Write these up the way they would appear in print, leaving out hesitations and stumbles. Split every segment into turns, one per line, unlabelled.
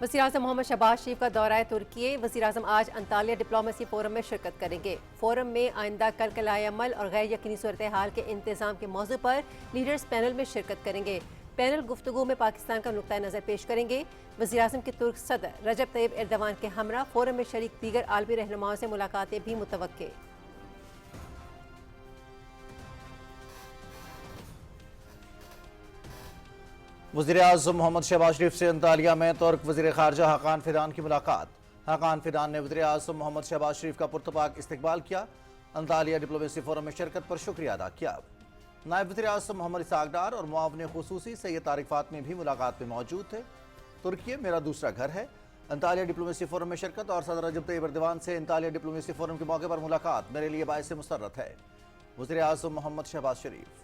वज़ीर-ए-आज़म मोहम्मद शहबाज शरीफ का दौरा तुर्की। वज़ीर-ए-आज़म आज अंतालिया डिप्लोमेसी फोरम में शिरकत करेंगे। फोरम में आइंदा करकलाए अमल और गैर यकीनी सूरत हाल के इंतज़ाम के मौजू पर लीडर्स पैनल में शिरकत करेंगे। पैनल गुफ्तगू में पाकिस्तान का नुक्ता नज़र पेश करेंगे। वज़ीर-ए-आज़म के तुर्क सदर रजब तैयब एर्दवान के हमरा फोरम में शरीक दीगर आलमी रहनुमाओं से मुलाकातें भी मुतवक्के।
वज़ीर-ए-आज़म मोहम्मद शहबाज शरीफ से अंतालिया में तुर्क वज़ीर ख़ारजा हाकान फिदान की मुलाकात। हाकान फिदान ने वज़ीर-ए-आज़म मोहम्मद शहबाज शरीफ का पुरतपाक इस्तकबाल किया। अंतालिया डिप्लोमेसी फोरम में शिरकत पर शुक्रिया अदा किया। नायब वज़ीर-ए-आज़म मोहम्मद इसाक डार और मुआविन ख़ुसूसी सैयद तारिक फ़ातमी भी मुलाकात में मौजूद थे। तुर्की मेरा दूसरा घर है। अंतालिया डिप्लोमेसी फोरम में शिरकत और सदर रजब तैयब एर्दवान से अंतालिया डिप्लोमेसी फोरम के मौके पर मुलाकात मेरे लिए बाइस मुसर्रत है। वज़ीर-ए-आज़म मोहम्मद शहबाज शरीफ।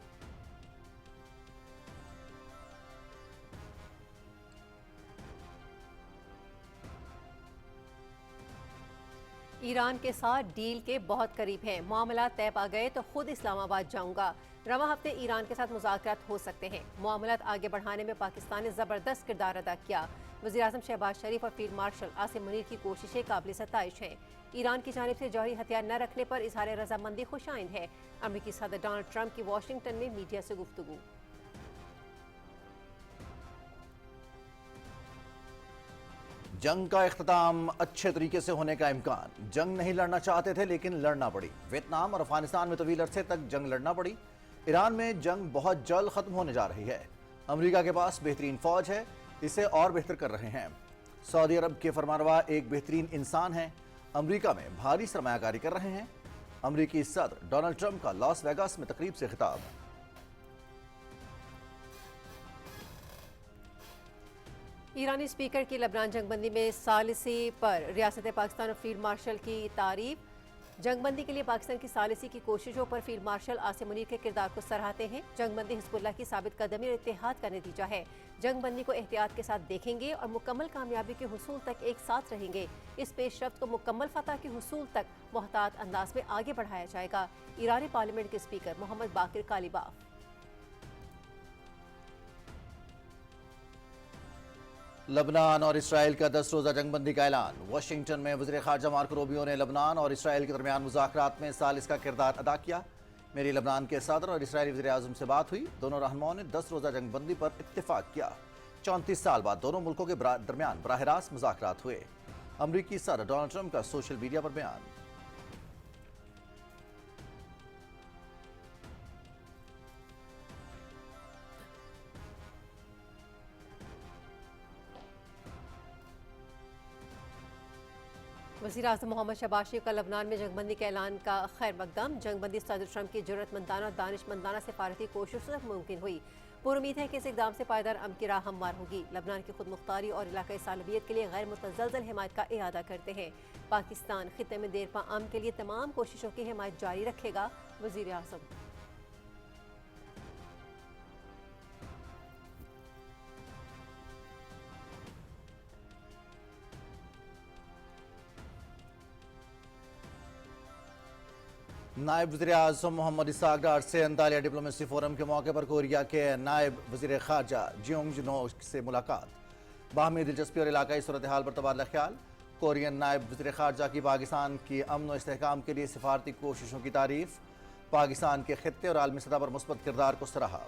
ईरान के साथ डील के बहुत करीब हैं। मामला तय पा गए तो खुद इस्लामाबाद जाऊंगा। रवा हफ्ते ईरान के साथ मुज़ाकरात हो सकते हैं। मामलात आगे बढ़ाने में पाकिस्तान ने ज़बरदस्त किरदार अदा किया। वज़ीर-ए-आज़म शहबाज शरीफ और फील्ड मार्शल आसिम मुनीर की कोशिशें काबिल सताइश हैं। ईरान की जानिब से जौहरी हथियार न रखने पर इज़हार रजामंदी खुशाइंद है। अमरीकी सदर डोनाल्ड ट्रंप की वाशिंगटन में मीडिया से गुफ्तगू।
जंग का इख्तिताम अच्छे तरीके से होने का इम्कान। जंग नहीं लड़ना चाहते थे लेकिन लड़ना पड़ी। वियतनाम और अफगानिस्तान में तवील अरसे तक जंग लड़ना पड़ी। ईरान में जंग बहुत जल्द खत्म होने जा रही है। अमेरिका के पास बेहतरीन फौज है, इसे और बेहतर कर रहे हैं। सऊदी अरब के फरमानरवा एक बेहतरीन इंसान हैं। अमेरिका में भारी सरमायाकारी कर रहे हैं। अमेरिकी सदर डोनाल्ड ट्रंप का लॉस वेगास में तकरीब से खिताब।
ईरानी स्पीकर की लबनान जंगबंदी में सालिसी पर रियासत पाकिस्तान और फील्ड मार्शल की तारीफ। जंगबंदी के लिए पाकिस्तान की सालिसी की कोशिशों पर फील्ड मार्शल आसिम मुनीर के किरदार को सराहते हैं। जंगबंदी हिजबुल्लाह की साबित कदमी और इत्तेहाद का नतीजा है। जंगबंदी को एहतियात के साथ देखेंगे और मुकम्मल कामयाबी के हुसूल तक एक साथ रहेंगे। इस पेशरफ्त को मुकम्मल फतह के हुसूल तक मोहतात अंदाज में आगे बढ़ाया जाएगा। ईरानी पार्लियामेंट के स्पीकर मोहम्मद बाकिर कालिबाफ।
लबनान और इसराइल का 10 रोज़ा जंगबंदी का ऐलान। वाशिंगटन में वज़ीर ख़ारजा मार्को रूबियो ने लबनान और इसराइल के दरमियान मुज़ाकरात में सालिस का किरदार अदा किया। मेरी लबनान के सदर और इसराइली वज़ीर-ए-आज़म से बात हुई। दोनों रहनुमाओं ने 10 रोज़ा जंगबंदी पर इत्तेफाक किया। 34 साल बाद दोनों मुल्कों के दरमियान बराह रास्त मुज़ाकरात हुए। अमरीकी सदर डोनाल्ड ट्रंप का सोशल मीडिया पर बयान।
वज़ीर-ए-आज़म मोहम्मद शहबाज शरीफ का लबनान में जंगबंदी के ऐलान का खैर मकदम। जंगबंदी सदर ट्रंप की जरूरतमंदाना और दानिशमंदाना सिफारती कोशिशों से मुमकिन हुई। पुरुमीद है कि इस इक़दाम से पायदार अमन की राह हमवार होगी। लबनान की खुद मुख्तारी और इलाकाई सालबियत के लिए गैर मुतज़लज़ल हिमायत का इरादा करते हैं। पाकिस्तान खित्ते में देरपा अमन के लिए तमाम कोशिशों की हिमायत जारी रखेगा। वज़ीर-ए-आज़म
नायब वज़ीर-ए-आज़म मोहम्मद इसाक डार से अंतालिया डिप्लोमेसी फोरम के मौके पर कोरिया के नायब वज़ीर ख़ारजा जियोंग जुनो से मुलाकात। बाहमी दिलचस्पी और इलाकाई सूरत हाल पर तबादला ख्याल। कोरियन नायब वज़ीर ख़ारजा की पाकिस्तान की अमन और इस्तेहकाम के लिए सिफारती कोशिशों की तारीफ। पाकिस्तान के खित्ते और आलमी सतह पर मुस्बत किरदार को सराहा।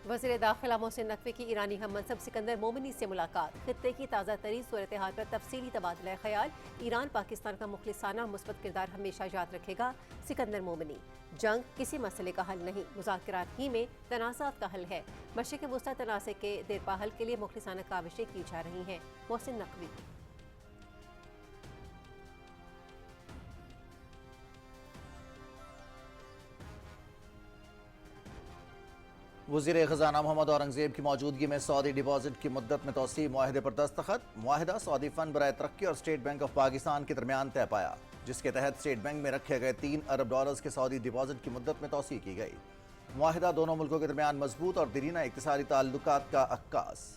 वज़ीर दाखिला मोहसिन नकवी की ईरानी हम मनसब सिकंदर मोमिनी से मुलाकात। खित्ते की ताज़ा तरीन सूरत हाल पर तफसीली तबादला ख्याल। ईरान पाकिस्तान का मुखलिसाना और मुस्बत किरदार हमेशा याद रखेगा। सिकंदर मोमिनी जंग किसी मसले का हल नहीं, मुज़ाकरात ही में तनाज़ात का हल है। मशरिक़ वस्ता तनाज़े के देरपा हल के लिए मुखलिसाना काविशें की जा रही हैं। मोहसिन नकवी
वज़ीर ख़ज़ाना मोहम्मद औरंगज़ेब की मौजूदगी में सऊदी डिपॉजिट की मुद्दत में तोसी मुआहदे पर दस्तखत। मुआहदा सऊदी फ़ंड बराए तरक्की और स्टेट बैंक ऑफ पाकिस्तान के दरमियान तय पाया, जिसके तहत स्टेट बैंक में रखे गए 3 अरब डॉलर्स के सऊदी डिपॉजिट की मुद्दत में तोसी की गई। मुआहदा दोनों मुल्कों के दरमियान मजबूत और दरीना इक़्तिसादी ताल्लुकात का अक्कास।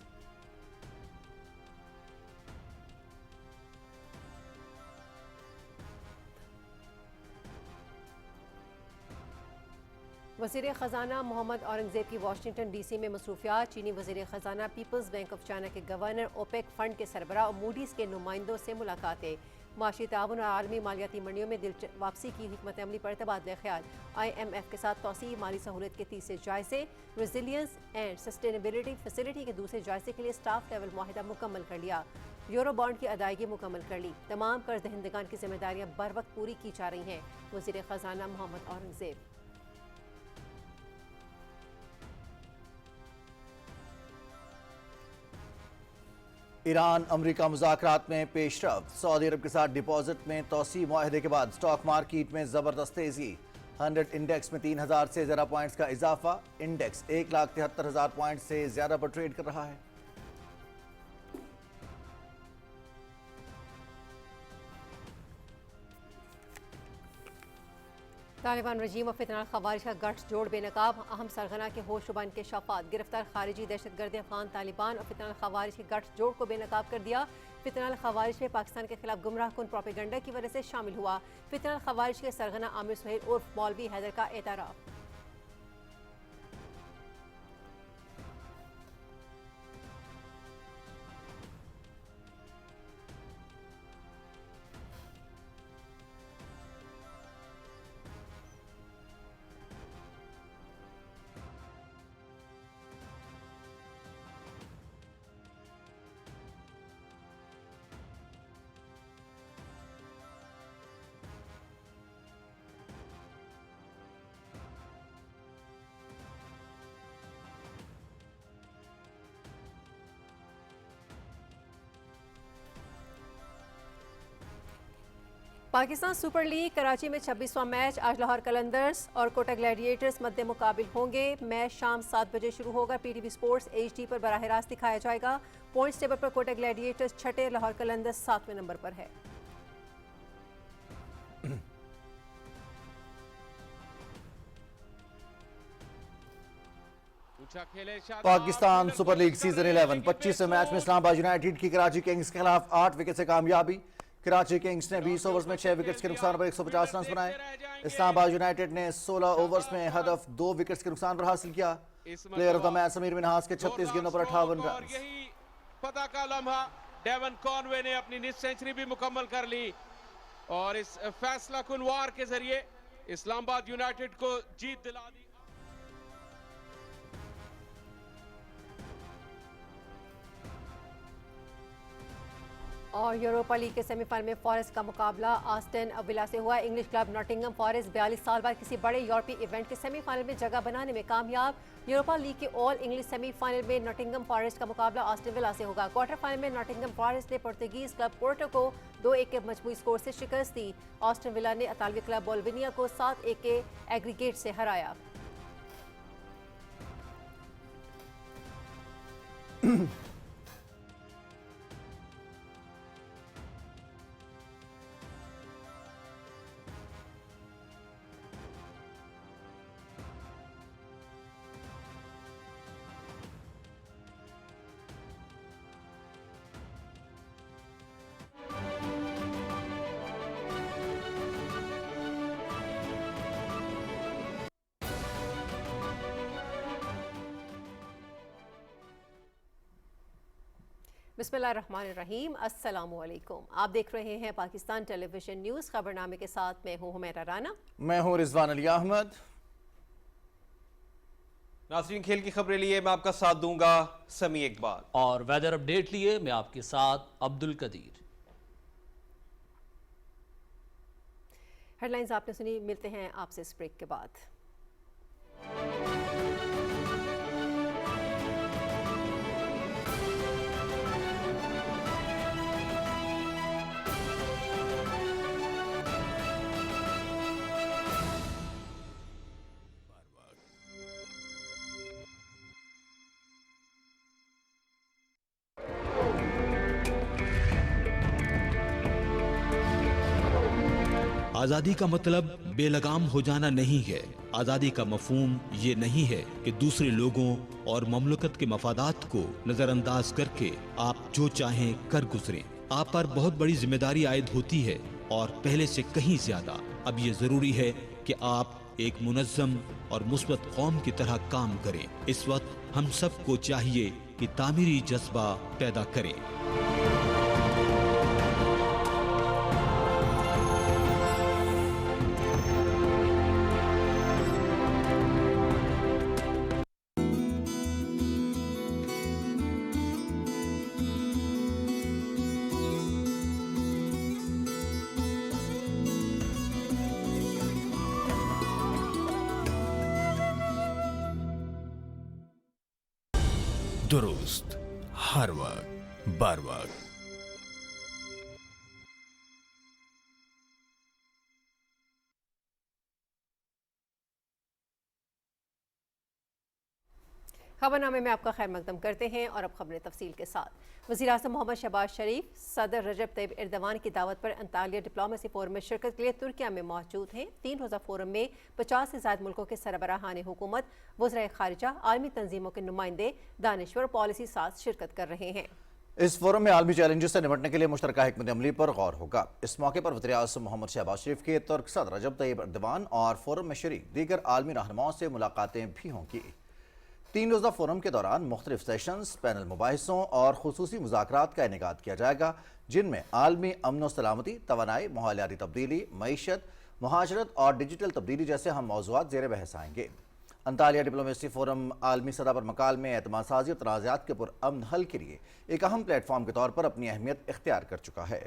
वज़ीर ख़जाना मोहम्मद औरंगज़ेब की वाशिंगटन डीसी में मसरूफियात। चीनी वज़ीर ख़जाना पीपल्स बैंक ऑफ चाइना के गवर्नर, ओपेक फंड के सरबराह और मूडीज़ के नुमाइंदों से मुलाकातें। माशी ताउन और आलमी मालियाती मंडियों में वापसी की हिकमत अमली पर तबादला ख्याल। IMF के साथ तौसीई माली सहूलत के तीसरे जायजे। रेजिलियंस एंड सस्टेनेबिलिटी फैसिलिटी के दूसरे जायजे के लिए स्टाफ लेवल मुआहिदा मुकम्मल कर लिया। यूरो बॉन्ड की अदायगी मुकम्मल कर ली। तमाम कर्ज दहिंदगान की जिम्मेदारियां बर वक्त पूरी की जा रही हैं। वज़ीर ख़जाना मोहम्मद औरंगज़ेब।
ईरान अमरीका मुज़ाकरात में पेशरफ्त। सऊदी अरब के साथ डिपॉजिट में तौसी मुआहदे के बाद स्टॉक मार्केट में ज़बरदस्त तेज़ी। 100 इंडेक्स में 3000 से ज़्यादा पॉइंट्स का इजाफा। इंडेक्स 1,73,000 पॉइंट से ज़्यादा पर ट्रेड कर रहा है।
तालिबान रजीम और फितनल खवारिज का गठ जोड़ बेनकाब। अहम सरगना के होशरुबा इंकशाफात। गिरफ्तार खारिजी दहशतगर्द अफगान तालिबान और फितनल खवारिज के गठ जोड़ को बेनकाब कर दिया। फितनल खवारिज में पाकिस्तान के खिलाफ गुमराह कुन प्रोपेगंडा की वजह से शामिल हुआ। फितनल खवारिज के सरगना आमिर सुहेल उर्फ मौलवी हैदर का एतराफ़। पाकिस्तान सुपर लीग कराची में 26वां मैच। आज लाहौर कलंदर्स और कोटा ग्लैडिएटर्स मद्दे मुकाबिल होंगे। मैच शाम 7 बजे शुरू होगा। PTV स्पोर्ट्स HD पर बराह रास्त दिखाया जाएगा। पॉइंट्स टेबल पर कोटा ग्लैडिएटर्स 6, लाहौर कलंदर्स 7वें नंबर पर है।
पाकिस्तान सुपर लीग सीजन 11 25वें मैच में इस्लामाबाद यूनाइटेड की कराची किंग्स के खिलाफ 8 विकेट से कामयाबी। कराची किंग्स ने 20 ओवर्स में 6 विकेट्स के नुकसान पर 150 रन बनाए। इस्लामाबाद यूनाइटेड ने 16 ओवर्स में हदफ 2 विकेट्स के नुकसान पर हासिल किया। Player of the match Sameer Minhas के 36 गेंदों पर 58 रन।
पता का लम्हा डेवन कॉनवे ने अपनी निस सेंचुरी भी मुकम्मल कर ली और इस फैसला कुन वार के जरिए इस्लामाबाद यूनाइटेड को जीत दिला दी।
और यूरोपा लीग के सेमीफाइनल में फॉरेस्ट का मुकाबला आस्टन विला से हुआ। इंग्लिश क्लब नॉटिंघम फॉरेस्ट 42 साल बाद किसी बड़े यूरोपीय इवेंट के सेमीफाइनल में जगह बनाने में कामयाब। यूरोपा लीग के ऑल इंग्लिश सेमीफाइनल में नॉटिंघम फॉरेस्ट का मुकाबला आस्टन विला से होगा। क्वार्टर फाइनल में नॉटिंघम फॉरेस्ट ने पुर्तगीज क्लब पोर्टो को 2-1 के मजमूई स्कोर से शिकस्त दी। आस्टन विला ने इतालवी क्लब बोल्विनिया को 7-1 के एग्रीगेट से हराया। बिस्मिल्लाहिर्रहमानिर्रहीम, अस्सलामुअलैकुम। आप देख रहे हैं पाकिस्तान टेलीविजन न्यूज़। खबरनामे के साथ मैं हूं हुमैरा राना।
मैं हूं रिजवान अली अहमद।
नाज़रीन, खेल की खबरें लिए मैं आपका साथ दूंगा समी इकबाल,
और वेदर अपडेट लिए मैं आपके साथ अब्दुल कदीर।
हेडलाइंस आपने सुनी, मिलते हैं आपसे इस ब्रेक के बाद।
आज़ादी का मतलब बेलगाम हो जाना नहीं है। आज़ादी का मफहूम ये नहीं है कि दूसरे लोगों और ममलकत के मफादात को नज़रअंदाज करके आप जो चाहें कर गुजरें। आप पर बहुत बड़ी जिम्मेदारी आयद होती है और पहले से कहीं ज्यादा अब ये ज़रूरी है कि आप एक मुनज़्ज़म और मुस्बत कौम की तरह काम करें। इस वक्त हम सबको चाहिए कि तामीरी जज्बा पैदा करें।
दुरुस्त हर वक्त बर वक्त।
खबरनामे में आपका खैर मकदम करते हैं और अब खबरें तफसील के साथ। वज़ीर-ए-आज़म मोहम्मद शहबाज शरीफ सदर रजब तैयब एर्दवान की दावत पर अंतालिया डिप्लोमेसी फोरम में शिरकत के लिए तुर्किया में मौजूद हैं। 3 रोज़ा फोरम में 50 से ज़ायद मुल्कों के सरबराहान हुकूमत, वज़राए खारिजा, आलमी तंजीमों के नुमाइंदे, दानिश्वर, पॉलिसी साज शिरकत कर रहे हैं।
इस फोरम में आलमी चैलेंजेस से निपटने के लिए मुश्तरका हिकमत अमली पर गौर होगा। इस मौके पर वज़ीर-ए-आज़म मोहम्मद शहबाज शरीफ के तुर्क सदर रजब तैयब एर्दवान और फोरम में शरीक दीगर आलमी रहनुमाओं से मुलाकातें भी होंगी। 3 रोज़ा फोरम के दौरान मुख्तलिफ सेशंस, पैनल मुबाहिसों और खुसूसी मुज़ाकरात का इनेकाद किया जाएगा, जिनमें आलमी अमन व सलामती, तवानाई, माहौलियाती तब्दीली, मईशत, मुहाजरत और डिजिटल तब्दीली जैसे हम मौज़ूआत ज़ेर बहस आएंगे। अंतालिया डिप्लोमेसी फोरम आलमी सतह पर मकालमे, एतमाद साज़ी और तनाज़ात के पुरअमन हल के लिए एक अहम प्लेटफॉर्म के तौर पर अपनी अहमियत इख्तियार कर चुका है।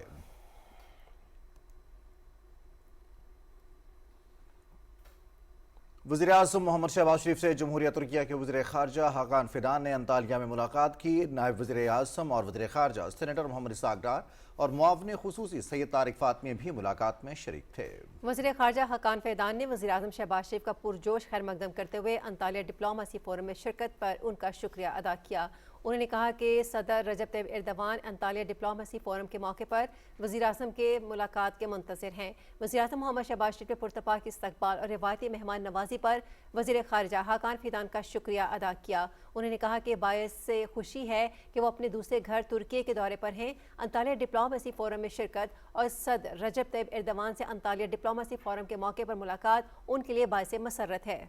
वज़ीर-ए-आज़म मोहम्मद शहबाज शरीफ से जमहूरिया तुर्किया के वज़ीर खारजा हाकान फिदान ने अंतालिया में मुलाकात की। नायब वज़ीर-ए-आज़म और वज़ीर खारजा सेनेटर मोहम्मद इसाक डार और मुआविन खुसूसी सैयद तारिक फातमी भी मुलाकात में शरीक थे।
वज़ीर खारजा हाकान फिदान ने वज़ीर-ए-आज़म शहबाज शरीफ का पुरजोश खैर मकदम करते हुए अंतालिया डिप्लोमेसी फोरम में शिरकत पर उनका शुक्रिया अदा किया। उन्होंने कहा कि सदर Recep Tayyip Erdogan Antalya diplomacy forum के मौके पर वज़ीर-ए-आज़म के मुलाकात के मुंतज़िर हैं। वज़ीर-ए-आज़म मोहम्मद शहबाज शरीफ के पुरतपाक इस्तकबाल और रिवायती मेहमान नवाजी पर वज़ीर खारजा हाकान फिदान का शुक्रिया अदा किया। उन्होंने कहा कि बायस से खुशी है कि वो अपने दूसरे घर तुर्की के दौरे पर हैं। अंतालिया डिप्लोमेसी फोरम में शिरकत और सदर रजब तैयब एर्दवान से अंतालिया डिप्लोमेसी फोरम के मौके पर मुलाकात उनके लिए बायस मसरत है।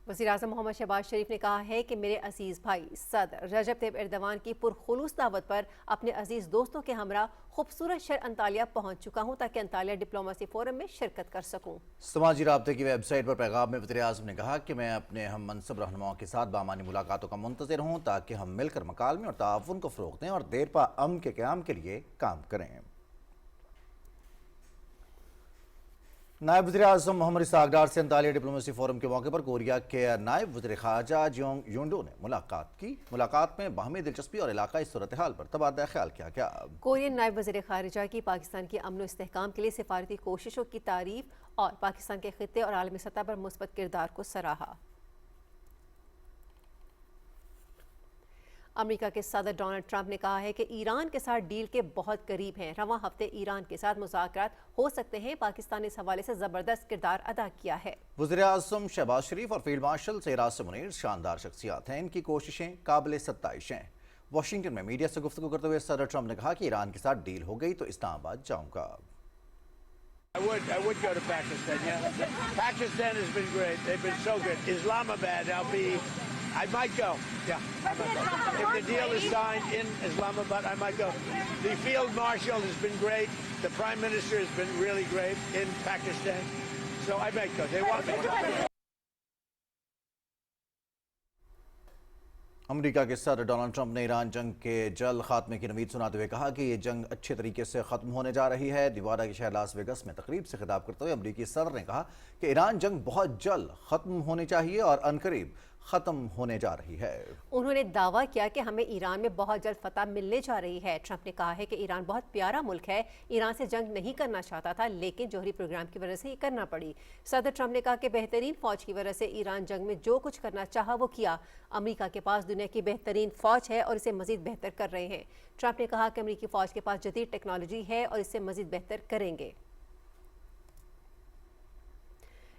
वज़ीर-ए-आज़म मोहम्मद शहबाज शरीफ ने कहा है कि मेरे अजीज़ भाई सदर रजब तैयब एर्दवान की पुरखुलूस दावत पर अपने अजीज़ दोस्तों के हमरा खूबसूरत शहर अंतालिया पहुँच चुका हूँ ताकि अंतालिया डिप्लोमेसी फोरम में शिरकत कर सकूँ।
समाजी राब्ते की वेबसाइट पर पैगाम में वज़ीर-ए-आज़म ने कहा कि मैं अपने हम मनसब रहनुमाओं के साथ बामानी मुलाकातों का मुंतज़िर हूँ ताकि हम मिलकर मकालमे और ताअवुन को फ़रोग़ दें और देरपा अमन के क़याम के लिए काम करें। नायब वज़ीर-ए-आज़म मोहम्मद इसाक डार से अंतालिया डिप्लोमेसी फोरम के मौके पर कोरिया के नायब वज़ीर खारजा जियोंग युंडो ने मुलाकात की। मुलाकात में बाहमी दिलचस्पी और इलाकाई सूरत हाल पर तबादला ख्याल किया गया।
कोरियन नायब वज़ीर खारिजा की पाकिस्तान की अमन व इस्तेहकाम के लिए सिफारती कोशिशों की तारीफ और पाकिस्तान के खित्ते और आलमी सतह पर मुस्बत किरदार को सराहा। अमेरिका के सदर डोनाल्ड ट्रंप ने कहा है कि ईरान के साथ डील के बहुत करीब हैं। रवां हफ्ते ईरान के साथ मुज़ाकरात हो सकते हैं। पाकिस्तान इस हवाले से ज़बरदस्त किरदार अदा किया है।
वज़ीर-ए-आज़म शहबाज शरीफ और फील्ड मार्शल सैयद मुनीर शानदार शख्सियात हैं। इनकी कोशिशें काबिल सत्ताइश हैं। वाशिंगटन में मीडिया से गुफ्तगू करते हुए सदर ट्रंप ने कहा कि ईरान के साथ डील हो गई तो इस्लामाबाद जाऊंगा।
I would go to Pakistan, yeah. Pakistan has been great. They've been so good. Islamabad, I might go. Yeah, I might go. If the deal is signed in Islamabad, I might go. The field marshal has been great. The prime minister has been really great in Pakistan. So I might go. They want me.
America के सदर Donald Trump ने Iran जंग के जल्द खात्मे की नवीद सुनाते हुए कहा कि ये जंग अच्छे तरीके से ख़त्म होने जा रही है। निवाडा के शहर लास वेगस में तकरीब से खिताब करते हुए अमेरिकी सदर ने कहा कि ईरान जंग बहुत जल्द ख़त्म होनी चाहिए और अनकरीब ख़त्म होने जा रही है।
उन्होंने दावा किया कि हमें ईरान में बहुत जल्द फतह मिलने जा रही है। ट्रंप ने कहा है कि ईरान बहुत प्यारा मुल्क है। ईरान से जंग नहीं करना चाहता था लेकिन जौहरी प्रोग्राम की वजह से ये करना पड़ी। सदर ट्रंप ने कहा कि बेहतरीन फ़ौज की वजह से ईरान जंग में जो कुछ करना चाहा वो किया। अमेरिका के पास दुनिया की बेहतरीन फ़ौज है और इसे मज़ीद बेहतर कर रहे हैं। ट्रंप ने कहा कि अमेरिकी फ़ौज के पास जदीद टेक्नोलॉजी है और इसे मज़ीद बेहतर करेंगे।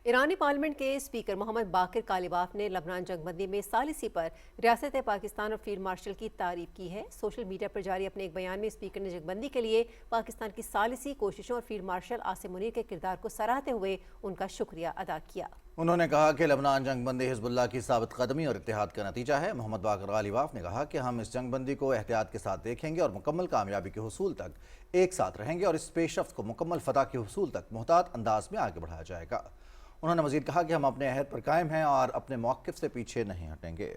ایرانی پارلیمنٹ کے اسپیکر محمد باقر کالیباف نے لبنان جنگ بندی میں ثالثی پر ریاست پاکستان اور فیلڈ مارشل کی تعریف کی ہے۔ سوشل میڈیا پر جاری اپنے ایک بیان میں اسپیکر نے جنگ بندی کے لیے پاکستان کی ثالثی کوششوں اور فیلڈ مارشل عاصم منیر کے کردار کو سراہتے ہوئے ان کا شکریہ ادا کیا۔
انہوں نے کہا کہ لبنان جنگ بندی حزب اللہ کی ثابت قدمی اور اتحاد کا نتیجہ ہے۔ محمد باقر کالیباف نے کہا کہ ہم اس جنگ بندی کو احتیاط کے ساتھ دیکھیں گے اور مکمل کامیابی کے حصول تک ایک ساتھ رہیں گے اور اس پیش رفت کو مکمل فتح کے حصول تک محتاط انداز میں آگے بڑھایا جائے گا۔ انہوں نے مزید کہا کہ ہم اپنے عہد پر قائم ہیں اور اپنے موقف سے پیچھے نہیں ہٹیں گے۔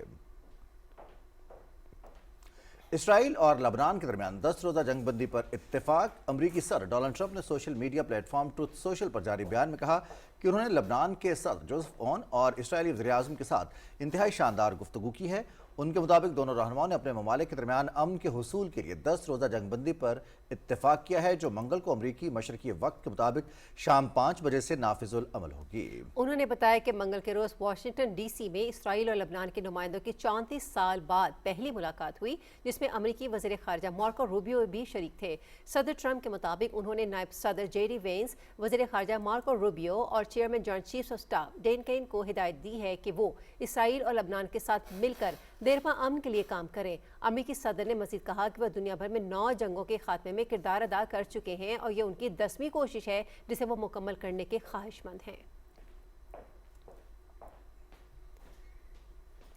اسرائیل اور لبنان کے درمیان 10 روزہ جنگ بندی پر اتفاق۔ امریکی صدر ڈونلڈ ٹرمپ نے social media platform truth social پر جاری بیان میں کہا کہ انہوں نے لبنان کے صدر جوزف اون اور اسرائیلی وزیر اعظم کے ساتھ انتہائی شاندار گفتگو کی ہے۔ ان کے مطابق دونوں رہنماؤں نے اپنے ممالک کے درمیان امن کے حصول کے لیے 10 روزہ جنگ بندی پر اتفاق کیا ہے، جو منگل کو امریکی مشرقی وقت کے مطابق شام 5 بجے سے نافذ العمل ہوگی۔
انہوں نے بتایا کہ منگل کے روز واشنگٹن ڈی سی میں اسرائیل اور لبنان کے نمائندوں کی 34 سال بعد پہلی ملاقات ہوئی، جس میں امریکی وزیر خارجہ مارکو روبیو بھی شریک تھے۔ صدر ٹرمپ کے مطابق انہوں نے نائب صدر جے ڈی وینس، وزیر خارجہ مارکو روبیو اور chairman joint chiefs of staff Dan Caine کو ہدایت دی ہے کہ وہ اسرائیل اور لبنان کے ساتھ مل کر دیرپا امن کے لیے کام کریں۔ امریکی صدر نے مزید کہا کہ وہ دنیا بھر میں 9 جنگوں کے خاتمے میں کردار ادا کر چکے ہیں اور یہ ان کی 10ویں کوشش ہے جسے وہ مکمل کرنے کے خواہش مند ہیں۔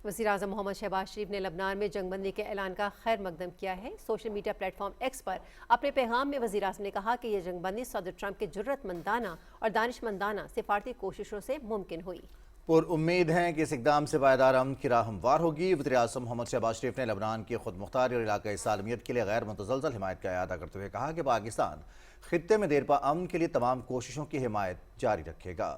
وزیر اعظم محمد شہباز شریف نے لبنان میں جنگ بندی کے اعلان کا خیر مقدم کیا ہے۔ Social media platform X پر اپنے پیغام میں وزیر اعظم نے کہا کہ یہ جنگ بندی صدر ٹرمپ کے جرأت مندانہ اور دانشمندانہ سفارتی کوششوں سے ممکن ہوئی۔
پر امید ہیں کہ اس اقدام سے پائیدار امن کی راہ ہموار ہوگی۔ وزیر اعظم محمد شہباز شریف نے لبنان کی خود مختاری اور علاقائی سالمیت کے لیے غیر متزلزل حمایت کا اعادہ کرتے ہوئے کہا کہ پاکستان خطے میں دیرپا امن کے لیے تمام کوششوں کی حمایت جاری رکھے گا۔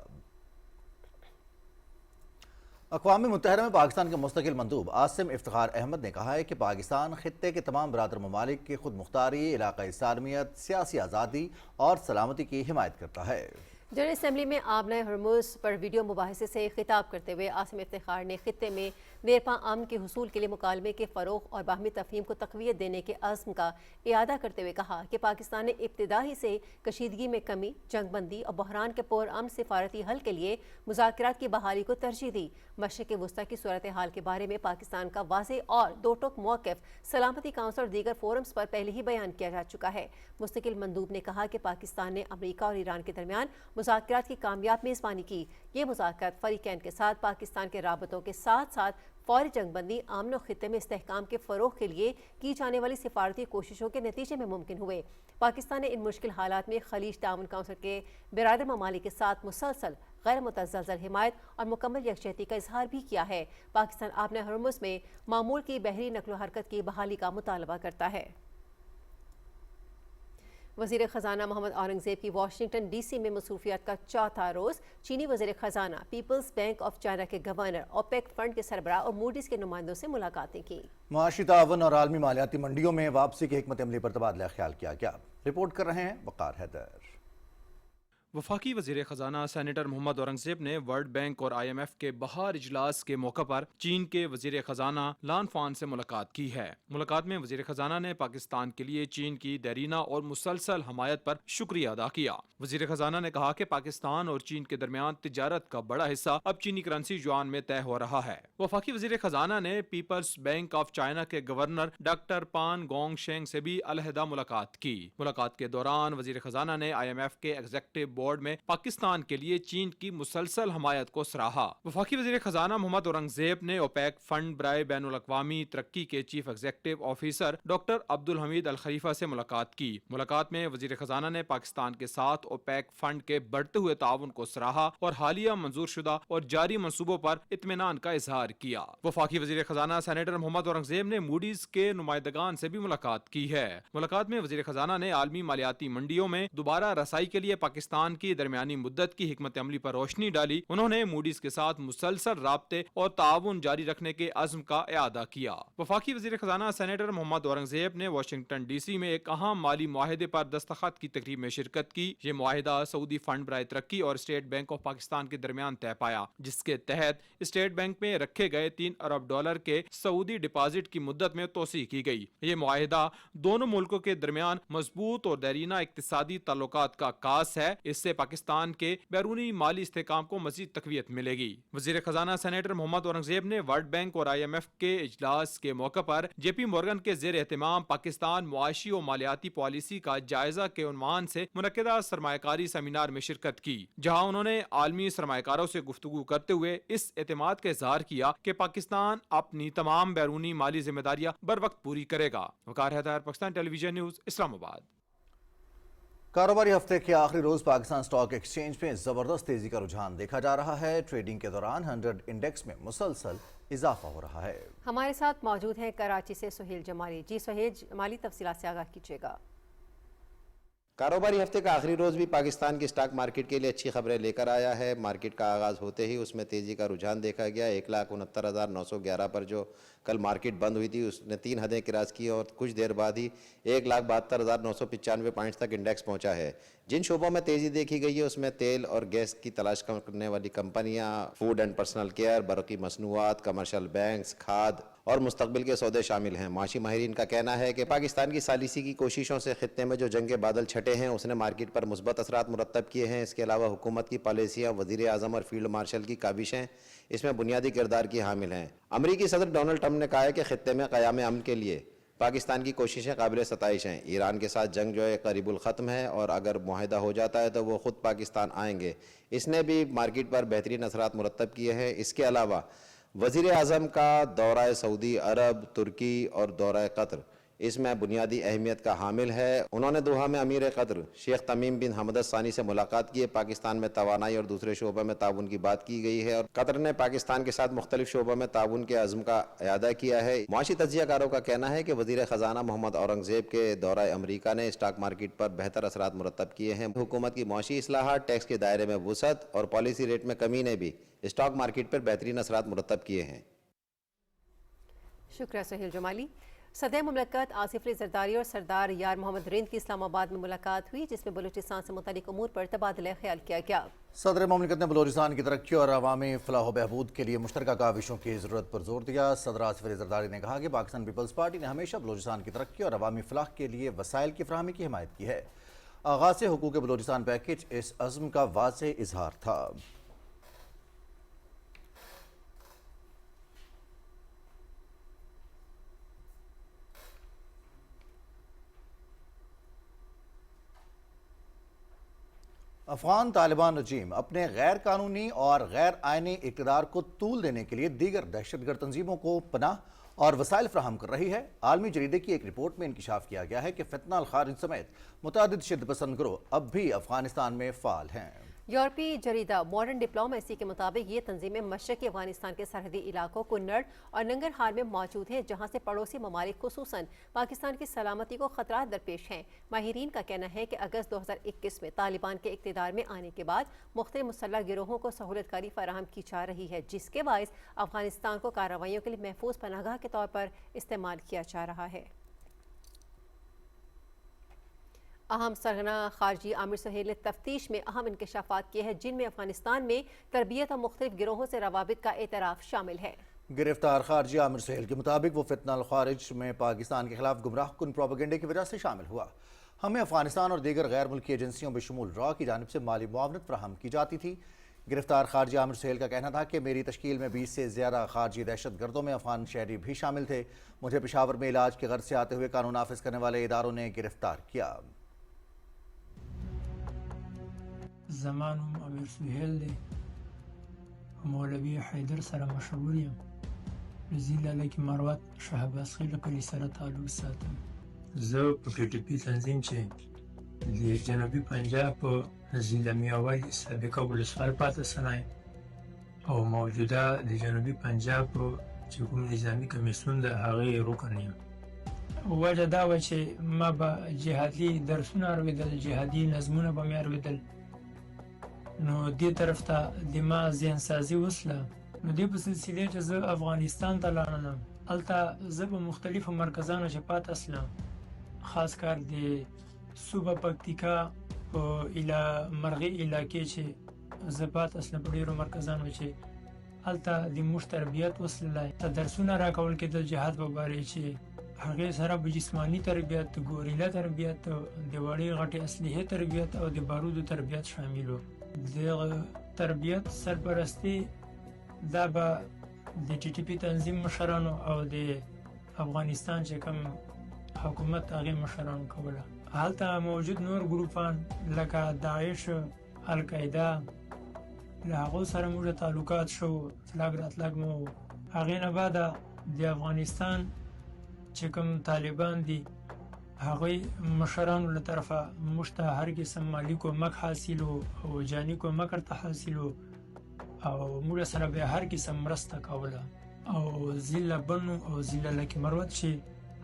اقوام متحدہ میں پاکستان کے مستقل مندوب عاصم افتخار احمد نے کہا ہے کہ پاکستان خطے کے تمام برادر ممالک کی خود مختاری، علاقائی سالمیت، سیاسی آزادی اور سلامتی کی حمایت کرتا ہے۔
جنرل اسمبلی میں آبنۂ ہرمز پر ویڈیو مباحثے سے خطاب کرتے ہوئے عاصم افتخار نے خطے میں دیرپا امن کے حصول کے لیے مکالمے کے فروغ اور باہمی تفہیم کو تقویت دینے کے عزم کا اعادہ کرتے ہوئے کہا کہ پاکستان نے ابتدا ہی سے کشیدگی میں کمی، جنگ بندی اور بحران کے پرامن سفارتی حل کے لیے مذاکرات کی بحالی کو ترجیح دی۔ مشرق وسطیٰ کی صورتحال کے بارے میں پاکستان کا واضح اور دو ٹوک موقف سلامتی کونسل اور دیگر فورمز پر پہلے ہی بیان کیا جا چکا ہے۔ مستقل مندوب نے کہا کہ پاکستان نے امریکہ اور ایران کے درمیان مذاکرات کی کامیاب میزبانی کی۔ یہ مذاکرات فریقین کے ساتھ پاکستان کے رابطوں کے ساتھ ساتھ فوری جنگ بندی، امن و خطے میں استحکام کے فروغ کے لیے کی جانے والی سفارتی کوششوں کے نتیجے میں ممکن ہوئے۔ پاکستان نے ان مشکل حالات میں خلیج تعاون کونسل کے برادر ممالک کے ساتھ مسلسل غیر متزلزل حمایت اور مکمل یکجہتی کا اظہار بھی کیا ہے۔ پاکستان آبنۂ ہرمز میں معمول کی بحری نقل و حرکت کی بحالی کا مطالبہ کرتا ہے۔ وزیر خزانہ محمد اورنگزیب کی واشنگٹن ڈی سی میں مصروفیات کا چوتھا روز۔ چینی وزیر خزانہ، پیپلز بینک آف چائنا کے گورنر، اوپیک فنڈ کے سربراہ اور موڈیز کے نمائندوں سے ملاقاتیں کی۔
معاشی تعاون اور عالمی مالیاتی منڈیوں میں واپسی کی حکمت عملی پر تبادلہ خیال کیا گیا۔ رپورٹ کر رہے ہیں وقار حیدر۔
وفاقی وزیر خزانہ سینیٹر محمد اورنگزیب نے ورلڈ بینک اور آئی ایم ایف کے بہار اجلاس کے موقع پر چین کے وزیر خزانہ لان فان سے ملاقات کی ہے۔ ملاقات میں وزیر خزانہ نے پاکستان کے لیے چین کی دیرینہ اور مسلسل حمایت پر شکریہ ادا کیا۔ وزیر خزانہ نے کہا کہ پاکستان اور چین کے درمیان تجارت کا بڑا حصہ اب چینی کرنسی یوان میں طے ہو رہا ہے۔ وفاقی وزیر خزانہ نے پیپلز بینک آف چائنا کے گورنر ڈاکٹر پان گونگ شینگ سے بھی علیحدہ ملاقات کی۔ ملاقات کے دوران وزیر خزانہ نے آئی ایم ایف کے ایگزیکٹو بورڈ میں پاکستان کے لیے چین کی مسلسل حمایت کو سراہا۔ وفاقی وزیر خزانہ محمد اورنگزیب نے اوپیک فنڈ برائے بین الاقوامی ترقی کے chief executive officer doctor Abdulhamid Alkhalifa سے ملاقات کی۔ ملاقات میں وزیر خزانہ نے پاکستان کے ساتھ اوپیک فنڈ کے بڑھتے ہوئے تعاون کو سراہا اور حالیہ منظور شدہ اور جاری منصوبوں پر اطمینان کا اظہار کیا۔ وفاقی وزیر خزانہ سینیٹر محمد اورنگزیب نے موڈیز کے نمائندگان سے بھی ملاقات کی ہے۔ ملاقات میں وزیر خزانہ نے عالمی مالیاتی منڈیوں میں دوبارہ رسائی کے لیے پاکستان کی درمیانی مدت کی حکمت عملی پر روشنی ڈالی۔ انہوں نے موڈیز کے ساتھ مسلسل رابطے اور تعاون جاری رکھنے کے عزم کا اعادہ کیا۔ وفاقی وزیر خزانہ سینیٹر محمد اورنگزیب نے واشنگٹن ڈی سی میں ایک اہم مالی معاہدے پر دستخط کی تقریب میں شرکت کی۔ یہ معاہدہ سعودی فنڈ برائے ترقی اور اسٹیٹ بینک آف پاکستان کے درمیان طے پایا، جس کے تحت اسٹیٹ بینک میں رکھے گئے $3 ارب کے سعودی ڈپازٹ کی مدت میں توسیع کی گئی۔ یہ معاہدہ دونوں ملکوں کے درمیان مضبوط اور دیرینہ اقتصادی تعلقات کا عکاس ہے۔ اس سے پاکستان کے بیرونی مالی استحکام کو مزید تقویت ملے گی۔ وزیر خزانہ سینیٹر محمد اورنگزیب نے ورلڈ بینک اور IMF کے اجلاس کے موقع پر JP مورگن کے زیر اہتمام پاکستان معاشی و مالیاتی پالیسی کا جائزہ کے عنوان سے منعقدہ سرمایہ کاری سیمینار میں شرکت کی، جہاں انہوں نے عالمی سرمایہ کاروں سے گفتگو کرتے ہوئے اس اعتماد کا اظہار کیا کہ پاکستان اپنی تمام بیرونی مالی ذمہ داریاں بر وقت پوری کرے گا۔ وقار حیدر، پاکستان ٹیلی ویژن نیوز، اسلام آباد۔
کاروباری ہفتے کے آخری روز پاکستان اسٹاک ایکسچینج میں زبردست تیزی کا رجحان دیکھا جا رہا ہے۔ ٹریڈنگ کے دوران 100 انڈیکس میں مسلسل اضافہ ہو رہا ہے۔
ہمارے ساتھ موجود ہیں کراچی سے سہیل جمالی۔ جی سہیل جمالی، تفصیلات سے آگاہ کیجیے گا۔
کاروباری ہفتے کا آخری روز بھی پاکستان کی اسٹاک مارکیٹ کے لیے اچھی خبریں لے کر آیا ہے۔ مارکیٹ کا آغاز ہوتے ہی اس میں تیزی کا رجحان دیکھا گیا۔ 1,69,911 پر جو کل مارکیٹ بند ہوئی تھی اس نے 3 حدیں کراس کی اور کچھ دیر بعد ہی 1,72,995 پوائنٹس تک انڈیکس پہنچا ہے۔ جن شعبوں میں تیزی دیکھی گئی ہے اس میں تیل اور گیس کی تلاش کرنے والی کمپنیاں، فوڈ اینڈ پرسنل کیئر، برقی مصنوعات، کمرشل بینکس، کھاد اور مستقبل کے سودے شامل ہیں۔ معاشی ماہرین کا کہنا ہے کہ پاکستان کی ثالثی کی کوششوں سے خطے میں جو جنگ بادل چھٹے ہیں اس نے مارکیٹ پر مثبت اثرات مرتب کیے ہیں۔ اس کے علاوہ حکومت کی پالیسیاں، وزیر اعظم اور فیلڈ مارشل کی کاوشیں اس میں بنیادی کردار کی حامل ہیں۔ امریکی صدر ڈونلڈ ٹرمپ نے کہا ہے کہ خطے میں قیام امن کے لیے پاکستان کی کوششیں قابل ستائش ہیں۔ ایران کے ساتھ جنگ جو ہے قریب الختم ہے اور اگر معاہدہ ہو جاتا ہے تو وہ خود پاکستان آئیں گے۔ اس نے بھی مارکیٹ پر بہترین اثرات مرتب کیے ہیں۔ اس کے علاوہ وزیر اعظم کا دورہ سعودی عرب، ترکی اور دورہ قطر اس میں بنیادی اہمیت کا حامل ہے۔ انہوں نے دوحہ میں امیر قطر شیخ تمیم بن حمد الثانی سے ملاقات کی ہے۔ پاکستان میں توانائی اور دوسرے شعبوں میں تعاون کی بات کی گئی ہے اور قطر نے پاکستان کے ساتھ مختلف شعبوں میں تعاون کے عزم کا اعادہ کیا ہے۔ معاشی تجزیہ کاروں کا کہنا ہے کہ وزیر خزانہ محمد اورنگزیب کے دورہ امریکہ نے اسٹاک مارکیٹ پر بہتر اثرات مرتب کیے ہیں۔ حکومت کی معاشی اصلاحات، ٹیکس کے دائرے میں وسعت اور پالیسی ریٹ میں کمی نے بھی اسٹاک مارکیٹ پر بہترین اثرات مرتب کیے ہیں۔
شکریہ سہیل جمالی۔ صدر مملکت آصف علی زرداری اور سردار یار محمد رند کی اسلام آباد میں ملاقات ہوئی، جس میں بلوچستان سے متعلق امور پر تبادلہ خیال کیا گیا۔
صدر مملکت نے بلوچستان کی ترقی اور عوامی فلاح و بہبود کے لیے مشترکہ کاوشوں کی ضرورت پر زور دیا۔ صدر آصف علی زرداری نے کہا کہ پاکستان پیپلز پارٹی نے ہمیشہ بلوچستان کی ترقی اور عوامی فلاح کے لیے وسائل کی فراہمی کی حمایت کی ہے۔ آغاز سے حقوق بلوچستان پیکج اس عزم کا واضح اظہار تھا۔ افغان طالبان رجیم اپنے غیر قانونی اور غیر آئینی اقتدار کو طول دینے کے لیے دیگر دہشت گرد تنظیموں کو پناہ اور وسائل فراہم کر رہی ہے۔ عالمی جریدے کی ایک رپورٹ میں انکشاف کیا گیا ہے کہ فتنہ الخارج سمیت متعدد شدت پسند گروہ اب بھی افغانستان میں فعال ہیں۔
یورپی جریدہ ماڈرن ڈپلومیسی کے مطابق یہ تنظیمیں مشرقی افغانستان کے سرحدی علاقوں کنڑ اور ننگرہار میں موجود ہیں، جہاں سے پڑوسی ممالک خصوصاً پاکستان کی سلامتی کو خطرات درپیش ہیں۔ ماہرین کا کہنا ہے کہ اگست 2021 میں طالبان کے اقتدار میں آنے کے بعد مختلف مسلح گروہوں کو سہولت کاری فراہم کی جا رہی ہے، جس کے باعث افغانستان کو کارروائیوں کے لیے محفوظ پناہ گاہ کے طور پر استعمال کیا جا رہا ہے۔ اہم سرگنا خارجی عامر سہیل نے تفتیش میں اہم انکشافات کیے ہیں، جن میں افغانستان میں تربیت اور مختلف گروہوں سے روابط کا اعتراف شامل ہے۔
گرفتار خارجی عامر سہیل کے مطابق وہ فتنہ الخارج میں پاکستان کے خلاف گمراہ کن پروپیگنڈے کی وجہ سے شامل ہوا۔ ہمیں افغانستان اور دیگر غیر ملکی ایجنسیوں بشمول را کی جانب سے مالی معاونت فراہم کی جاتی تھی۔ گرفتار خارجی عامر سہیل کا کہنا تھا کہ میری تشکیل میں 20 سے زیادہ خارجی دہشت گردوں میں افغان شہری بھی شامل تھے۔ مجھے پشاور میں علاج کے غرض سے آتے ہوئے قانون نافذ کرنے والے اداروں نے گرفتار کیا۔
زمانم امیر سہیل دی مولوی حیدر سره مشغول یم. ضلع لکه مروت شهباز خیل پلی سره تعلق ساتم. زه په PTP تنظیم چې د جنوبي پنجاب په ضلع میاوالي سابقه ولسوال پاتې سنایم او موجوده د جنوبي پنجاب چې کوم نظامي کمیسیون د هغې رکن یم. وجه دا وه چې ما به جهادي درسونه اورېدل، جهادي نظمونه به مې اورېدل، نو دې طرف ته د ما ذهن سازي وسله. نو دې په سلسله چې زه افغانستان ته لاړم، هلته زه په مختلفو مرکزانو چې پاتې سلم، خاص کار د صوبه پکتیکا په مرغی علاقې چې زه پاتې سلم، په ډېرو مرکزانو چې هلته د موږ تربیت وسله، ته درسونه راکول کېدل جهاد په باره چې هغې سره به جسمانی تربیت، ګوریلا تربیت، د وړې غټې اسلحې تربیت او د بارودو تربیت شامل و. دغه تربیت سرپرستی دا به د ټي ټي پي تنظیم مشرانو او د افغانستان چې کوم حکومت هغې مشرانو کوله. هلته موجود نور ګروپان لکه داعش، القاعده، له هغو سره موږ تعلقات شو، تلاګ راتلاګ مو. هغې نه بعده د افغانستان چې کوم طالبان دي هغوی مشرانو له طرفه موږ ته هر قسم مالي کومک حاصل و او جاني کومک ورته حاصل و او موږ سره به هر قسم مرسته کوله. او ضلع بنو او ضلع لکه مروت چې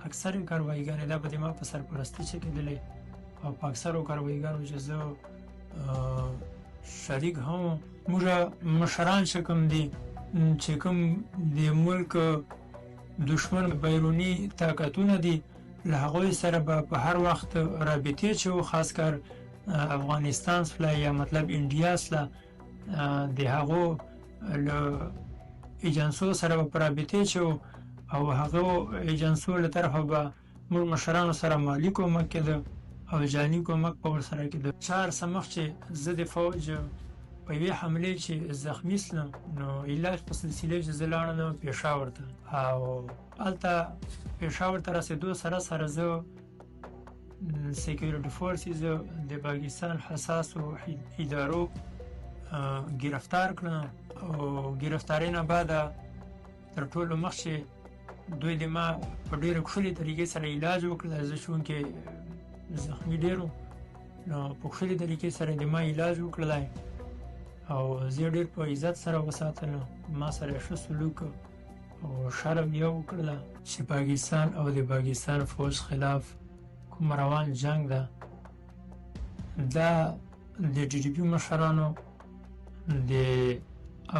اکثر کارواییګانې دا به د ما په سرپرستي چې کېدلې او په اکثرو کارواییګانو چې زه شریک هم. موږ مشران چې کوم دي چې کوم د ملک دشمن بیرونی طاقتونه دي له هغوی سره به په هر وخت رابطې چې خاص کر افغانستان سره یا مطلب انډیا سره د هغو له ایجنسو سره به په رابطې چې او هغو ایجنسو له طرفه به موږ مشرانو سره مالي کومک کېده او جاني کومک په ورسره کېده. 4 سمخ چې زه د فوج په یوې حملې چې زخمي سلم نو علاج په سلسله چې زه لاړم پېښور ته او هلته پېښور ته رسېدو سره زه سیکیورټي فورسز د پاکستان حساسو ادارو گرفتار کړم او گرفتارۍ نه بعد تر ټولو مخکې دوی د ما په ډېره ښکلې طریقې سره علاج وکړه. زه چونکې زخمي ډېر وم نو په ښکلې طریقې سره د ما علاج وکړلی او زه ډېر په عزت سره وساتلم. ما سره ښه سلوک او شرم یې وکړله چې پاکستان او د پاکستان فوج خلاف کوم روان جنگ ده دا د ټي ټي پي مشرانو، د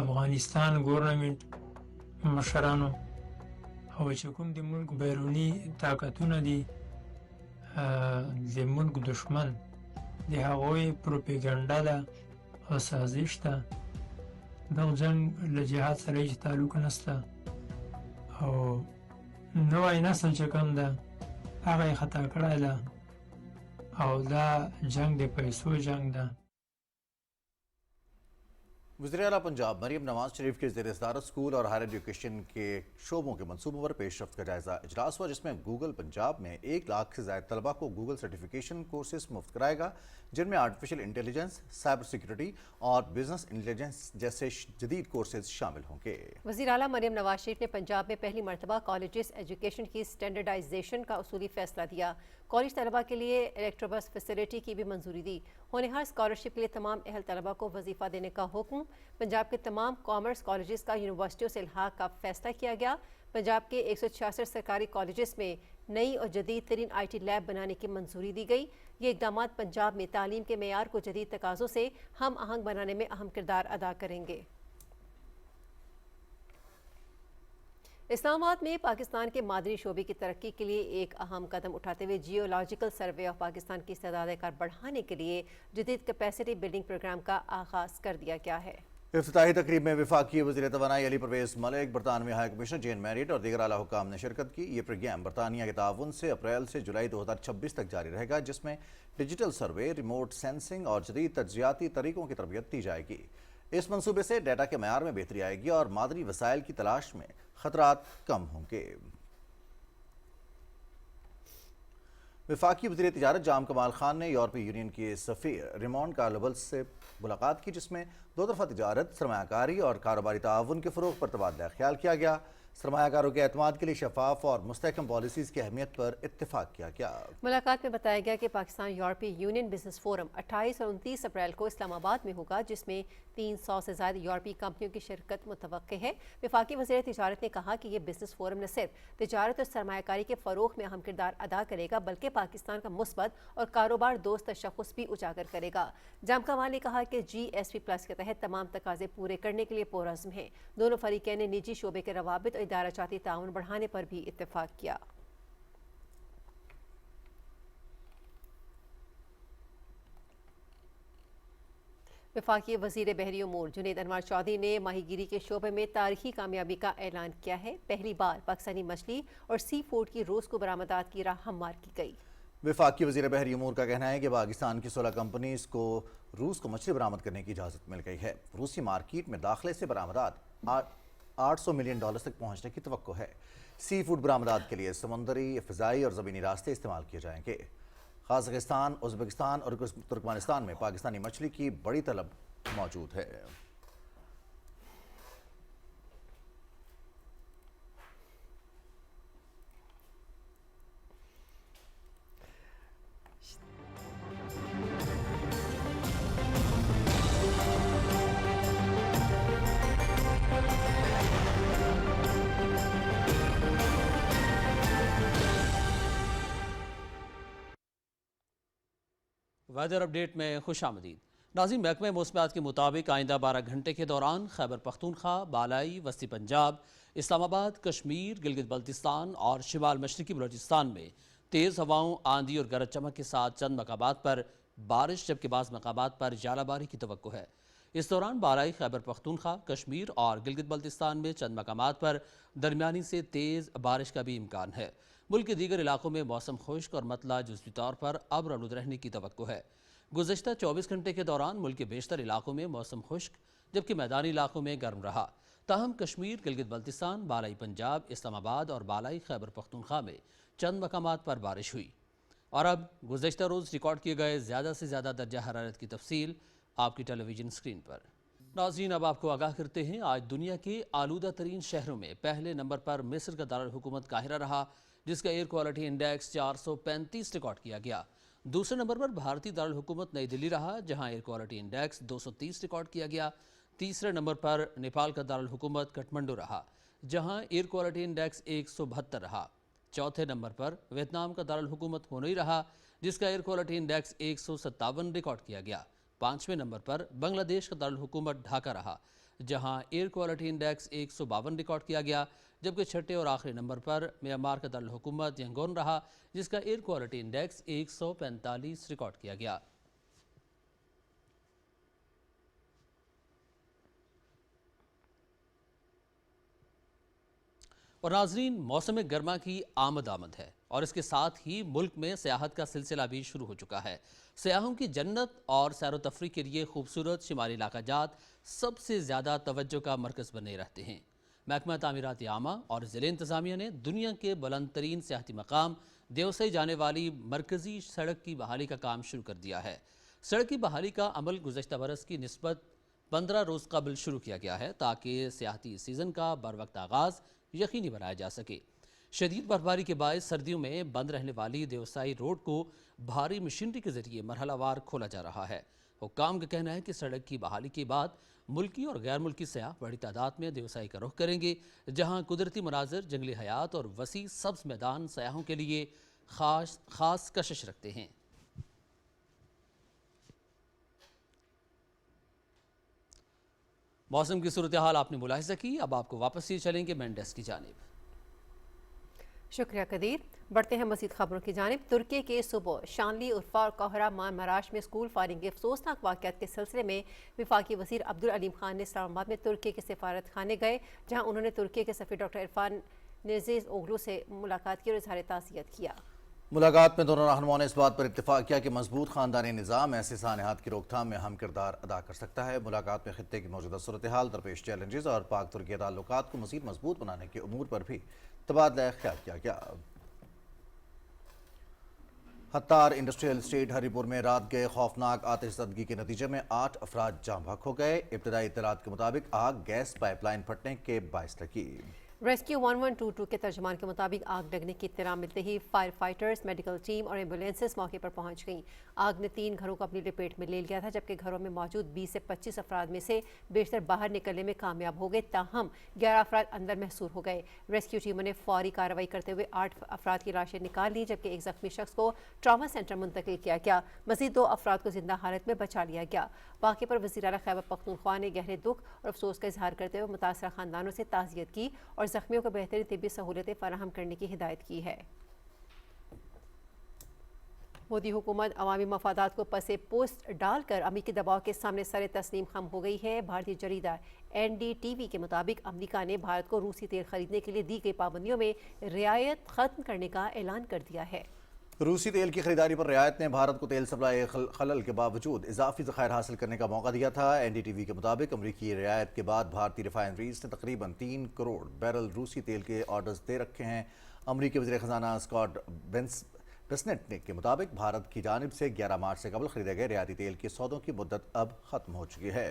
افغانستان ګورنمنټ مشرانو او چې کوم د ملک بیرونی طاقتونه دي د ملک دشمن د هغوی پروپیګنډا ده او سازش ده. دغه جنگ له جهاد سره هیڅ تعلق نشته او نوی نسل چې کوم ده هغه یې خطا کړی ده او دا جنگ د پیسو جنگ ده.
وزیر اعلیٰ پنجاب مریم نواز شریف کے زیر صدارت اسکول اور ہائر ایجوکیشن کے شعبوں کے منصوبوں پر پیش رفت کا جائزہ اجلاس ہوا، جس میں گوگل پنجاب میں 1 لاکھ سے زائد طلبہ کو گوگل سرٹیفکیشن کورسز مفت کرائے گا، جن میں آرٹیفیشل انٹیلیجنس، سائبر سیکیورٹی اور بزنس انٹیلیجنس جیسے جدید کورسز شامل ہوں گے.
وزیر اعلیٰ مریم نواز شریف نے پنجاب میں پہلی مرتبہ کالجز ایجوکیشن کی اسٹینڈرڈائزیشن کا اصولی فیصلہ دیا. کالج طلبہ کے لیے الیکٹروبس فیسلٹی کی بھی منظوری دی. ہونہار اسکالرشپ کے لیے تمام اہل طلبہ کو وظیفہ دینے کا حکم. پنجاب کے تمام کامرس کالجز کا یونیورسٹیوں سے الحاق کا فیصلہ کیا گیا. پنجاب کے 166 سرکاری کالجز میں نئی اور جدید ترین آئی ٹی لیب بنانے کی منظوری دی گئی. یہ اقدامات پنجاب میں تعلیم کے معیار کو جدید تقاضوں سے ہم آہنگ بنانے میں اہم کردار ادا کریں گے. اسلام آباد میں پاکستان کے معدنی شعبے کی ترقی کے لیے ایک اہم قدم اٹھاتے ہوئے جیولوجیکل سروے آف پاکستان کی استعداد کار بڑھانے کے لیے جدید کیپیسٹی بلڈنگ پروگرام کا آغاز کر دیا گیا ہے.
افتتاحی تقریب میں وفاقی وزیر توانائی علی پرویز ملک، برطانوی ہائی کمشنر جین میریٹ اور دیگر اعلیٰ حکام نے شرکت کی. یہ پروگرام برطانیہ کے تعاون سے اپریل سے جولائی 2026 تک جاری رہے گا، جس میں ڈیجیٹل سروے، ریموٹ سینسنگ اور جدید تجزیاتی طریقوں کی تربیت دی جائے گی. اس منصوبے سے ڈیٹا کے معیار میں بہتری آئے گی اور معدنی وسائل کی تلاش میں خطرات کم ہوں گے. وفاقی وزیر تجارت جام کمال خان نے یورپی یونین کے سفیر ریمونڈ کارلوبل سے ملاقات کی، جس میں دو طرفہ تجارت، سرمایہ کاری اور کاروباری تعاون کے فروغ پر تبادلہ خیال کیا گیا. سرمایہ کاروں کے اعتماد کے لیے شفاف اور مستحکم پالیسیز کی اہمیت پر اتفاق کیا گیا. ملاقات
میں بتایا گیا کہ پاکستان یورپی یونین بزنس فورم 28 اور 29 اپریل کو اسلام آباد میں ہوگا، جس میں 300 سے زائد یورپی کمپنیوں کی شرکت متوقع ہے. وفاقی وزیر تجارت نے کہا کہ یہ بزنس فورم نہ صرف تجارت اور سرمایہ کاری کے فروغ میں اہم کردار ادا کرے گا بلکہ پاکستان کا مثبت اور کاروبار دوست تشخص بھی اجاگر کرے گا. جام کمال نے کہا کہ GSP+ کے تحت تمام تقاضے پورے کرنے کے لیے پرعزم ہیں. دونوں فریقین نے نجی شعبے کے روابط اور ادارہ جاتی تعاون بڑھانے پر بھی اتفاق کیا. वफाकी वजीर बहरी उमूर जुनैद अनवर चौधरी ने माही गिरी के शोबे में तारीखी कामयाबी का ऐलान किया है। पहली बार पाकिस्तानी मछली और सी फूड की रोज़ को बरामदात की राह हमवार की गई।
वफाकी वजीर बहरी उमूर का कहना है कि पाकिस्तान की 16 कंपनीज को रूस को मछली बरामद करने की इजाज़त मिल गई है। रूसी मार्केट में दाखिले से बरामदात $800 मिलियन तक पहुँचने की तवक्को है। सी फूड बरामदात के लिए समुंदरी, फ़िज़ाई और ज़मीनी रास्ते इस्तेमाल किए जाएंगे। कज़ाकिस्तान, उज़्बेकिस्तान और तुर्कमेनिस्तान में पाकिस्तानी मछली की बड़ी तलब मौजूद है।
वेदर अपडेट में खुश आमदीद। नाज़रीन, महकमे मौसमियात के मुताबिक आइंदा 12 घंटे के दौरान खैबर पख्तूनख्वा, बालाई वस्ती पंजाब, इस्लामाबाद, कश्मीर, गिलगित बल्तिस्तान और शिमाल मशरकी बलोचिस्तान में तेज़ हवाओं, आंधी और गरज चमक के साथ चंद मकामात पर बारिश जबकि बाज़ मकामात पर ज़ालाबारी की तवक्को है। इस दौरान बालाई, खैबर पख्तूनख्वा, कश्मीर और गिलगित बल्तिस्तान में चंद मकामात पर दरमियानी से तेज़ बारिश का भी इम्कान है। मुल्क के दीगर इलाकों में मौसम खुश्क और मतला जुज़वी तौर पर अब्र आलूद रहने की तवक्को है। गुज़श्ता 24 घंटे के दौरान मुल्क के बेशतर इलाकों में मौसम खुश्क जबकि मैदानी इलाकों में गर्म रहा। ताहम कश्मीर, गिलगित बल्तिस्तान, बालाई पंजाब, इस्लामाबाद और बालाई खैबर पख्तूनख्वा में चंद मकामात पर बारिश हुई। और अब गुज़श्ता रोज़ रिकॉर्ड किए गए ज़्यादा से ज़्यादा दर्जा हरारत की तफसील आपकी टेलीविज़न स्क्रीन पर। नाज़रीन, अब आपको आगाह करते हैं आज दुनिया के आलूदा तरीन शहरों में पहले नंबर पर मिस्र का दारुल हुकूमत काहिरा रहा, जिसका एयर क्वालिटी इंडेक्स 435 रिकॉर्ड किया गया। दूसरे नंबर पर भारतीय दारुल हुकूमत नई दिल्ली रहा, जहां एयर क्वालिटी इंडेक्स 230 रिकॉर्ड किया गया। तीसरे नंबर पर नेपाल का दारुल हुकूमत काठमांडू रहा, जहां एयर क्वालिटी इंडेक्स 172 रहा। चौथे नंबर पर वियतनाम का दारुल हुकूमत होनोई रहा, जिसका एयर क्वालिटी इंडेक्स 157 रिकॉर्ड किया गया। पाँचवें नंबर पर बांग्लादेश का दारुल हुकूमत ढाका रहा, जहां एयर क्वालिटी इंडेक्स 152 रिकॉर्ड किया गया। जबकि छठे और आखिरी नंबर पर म्यांमार का दारुल हुकूमत यंगून रहा, जिसका एयर क्वालिटी इंडेक्स 145 रिकॉर्ड किया गया। और नाजरीन, मौसम गर्मा की आमद है और इसके साथ ही मुल्क में सियाहत का सिलसिला भी शुरू हो चुका है। सयाहों की जन्नत और सैर व तफरी के लिए खूबसूरत शिमाली इलाका जात सबसे ज़्यादा तवज्जो का मरकज़ बने रहते हैं। महकमा तामीरात आमा और ज़िले इंतज़ामिया ने दुनिया के बुलंद तरीन सियाहती मकाम देवसई जाने वाली मरकज़ी सड़क की बहाली का काम शुरू कर दिया है। सड़क की बहाली का अमल गुज़श्ता बरस की निस्बत 15 रोज़ कबल शुरू किया गया है, ताकि सियाहती सीज़न का बर वक्त आगाज़ यकीनी बनाया जा सके। शदीद बर्फबारी के बायस सर्दियों में बंद रहने वाली देवसाई रोड को भारी मशीनरी के जरिए मरहलावार खोला जा रहा है। हुक्काम का कहना है कि सड़क की बहाली के बाद मुल्की और गैर मुल्की सयाह बड़ी तादाद में देवसाई का रुख करेंगे, जहां कुदरती मनाजिर, जंगली हयात और वसी सब्ज मैदान सयाहों के लिए खास कशिश रखते हैं। मौसम की सूरत हाल आपने मुलाहिजा की। अब आपको वापस ही चलेंगे मेन डेस्क की जानिब।
शुक्रिया कदीर। बढ़ते हैं मज़ीद खबरों की जानिब। तुर्की के सुबह शानली उर्फा और कोहरा मान मराश में स्कूल फायरिंग के अफसोसनाक वाक़यात के सिलसिले में वफाकी वज़ीर अब्दुल अलीम खान ने इस्लामाबाद में तुर्की के सफारत खाने गए, जहाँ उन्होंने तुर्की के सफ़ीर डॉक्टर इरफान नेज़ीज़ ओगलू से मुलाकात की और इज़हार ताज़ियत किया।
मुलाकात में दोनों रहनुमाओं ने इस बात पर इत्तेफाक किया कि मजबूत ख़ानदानी निज़ाम ऐसे सानहात की रोकथाम में अहम किरदार अदा कर सकता है। मुलाकात में खित्ते की मौजूदा सूरत हाल, दरपेश चैलेंजेस और पाक तुर्की ताल्लुकात को मज़ीद मजबूत बनाने के उमूर पर भी तबादला ख्याल किया गया। हत्तार इंडस्ट्रियल स्टेट हरीपुर में रात गए खौफनाक आतिशज़दगी के नतीजे में 8 अफराद जाँ बहक हो गए। इब्तदाई इत्तलात के मुताबिक आग गैस पाइपलाइन फटने के बायस लगी।
रेस्क्यू 1122 के तर्जमान के मुताबिक आग लगने की इत्तला मिलते ही फायर फाइटर्स, मेडिकल टीम और एम्बुलेंसेस मौके पर पहुंच गईं। आग ने 3 घरों को अपनी लपेट में ले लिया था, जबकि घरों में मौजूद 20 से 25 अफराद में से बेशतर बाहर निकलने में कामयाब हो गए, ताहम 11 अफराद अंदर महसूर हो गए। रेस्क्यू टीमों ने फौरी कार्रवाई करते हुए 8 अफराद की लाशें निकाल ली, जबकि एक जख्मी शख्स को ट्रामा सेंटर मुंतकिल किया गया। मजीद 2 अफराद को जिंदा हालत में बचा लिया गया। वाक़े पर वज़ीर आला खैबर पख्तूनख्वा ने गहरे दुख और अफसोस का इजहार करते हुए मुतासरा खानदानों से ताज़ियत की और जख्मियों को बेहतरीन तिब्बी सहूलतें फराहम करने की हिदायत की है। मोदी हुकूमत अवामी मफादात को पसे पोस्ट डालकर अमरीकी दबाव के सामने सर तस्लीम खम हो गई है। भारतीय जरीदा NDTV के मुताबिक अमरीका ने भारत को रूसी तेल खरीदने के लिए दी गई पाबंदियों में रियायत खत्म करने का ऐलान कर दिया है।
रूसी तेल की खरीदारी पर रियायत ने भारत को तेल सप्लाई खलल के बावजूद इजाफी ज़खायर हासिल करने का मौका दिया था। NDTV के मुताबिक अमरीकी रियायत के बाद भारतीय रिफाइनरीज ने तकरीबन 3 करोड़ बैरल रूसी तेल के ऑर्डर्स दे रखे हैं। अमरीकी वज़ीर ख़ज़ाना स्कॉट बेसेंट के मुताबिक भारत की जानिब से 11 मार्च से कबल खरीदे गए रियायती तेल के सौदों की मुद्दत अब ख़त्म हो चुकी है।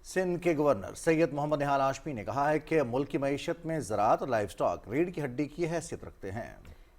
सिंध के गवर्नर सैयद मोहम्मद निहाल हाशमी ने कहा है कि मुल्क की मईशत में ज़राअत और लाइफ स्टॉक रीढ़ की हड्डी की हैसियत रखते हैं।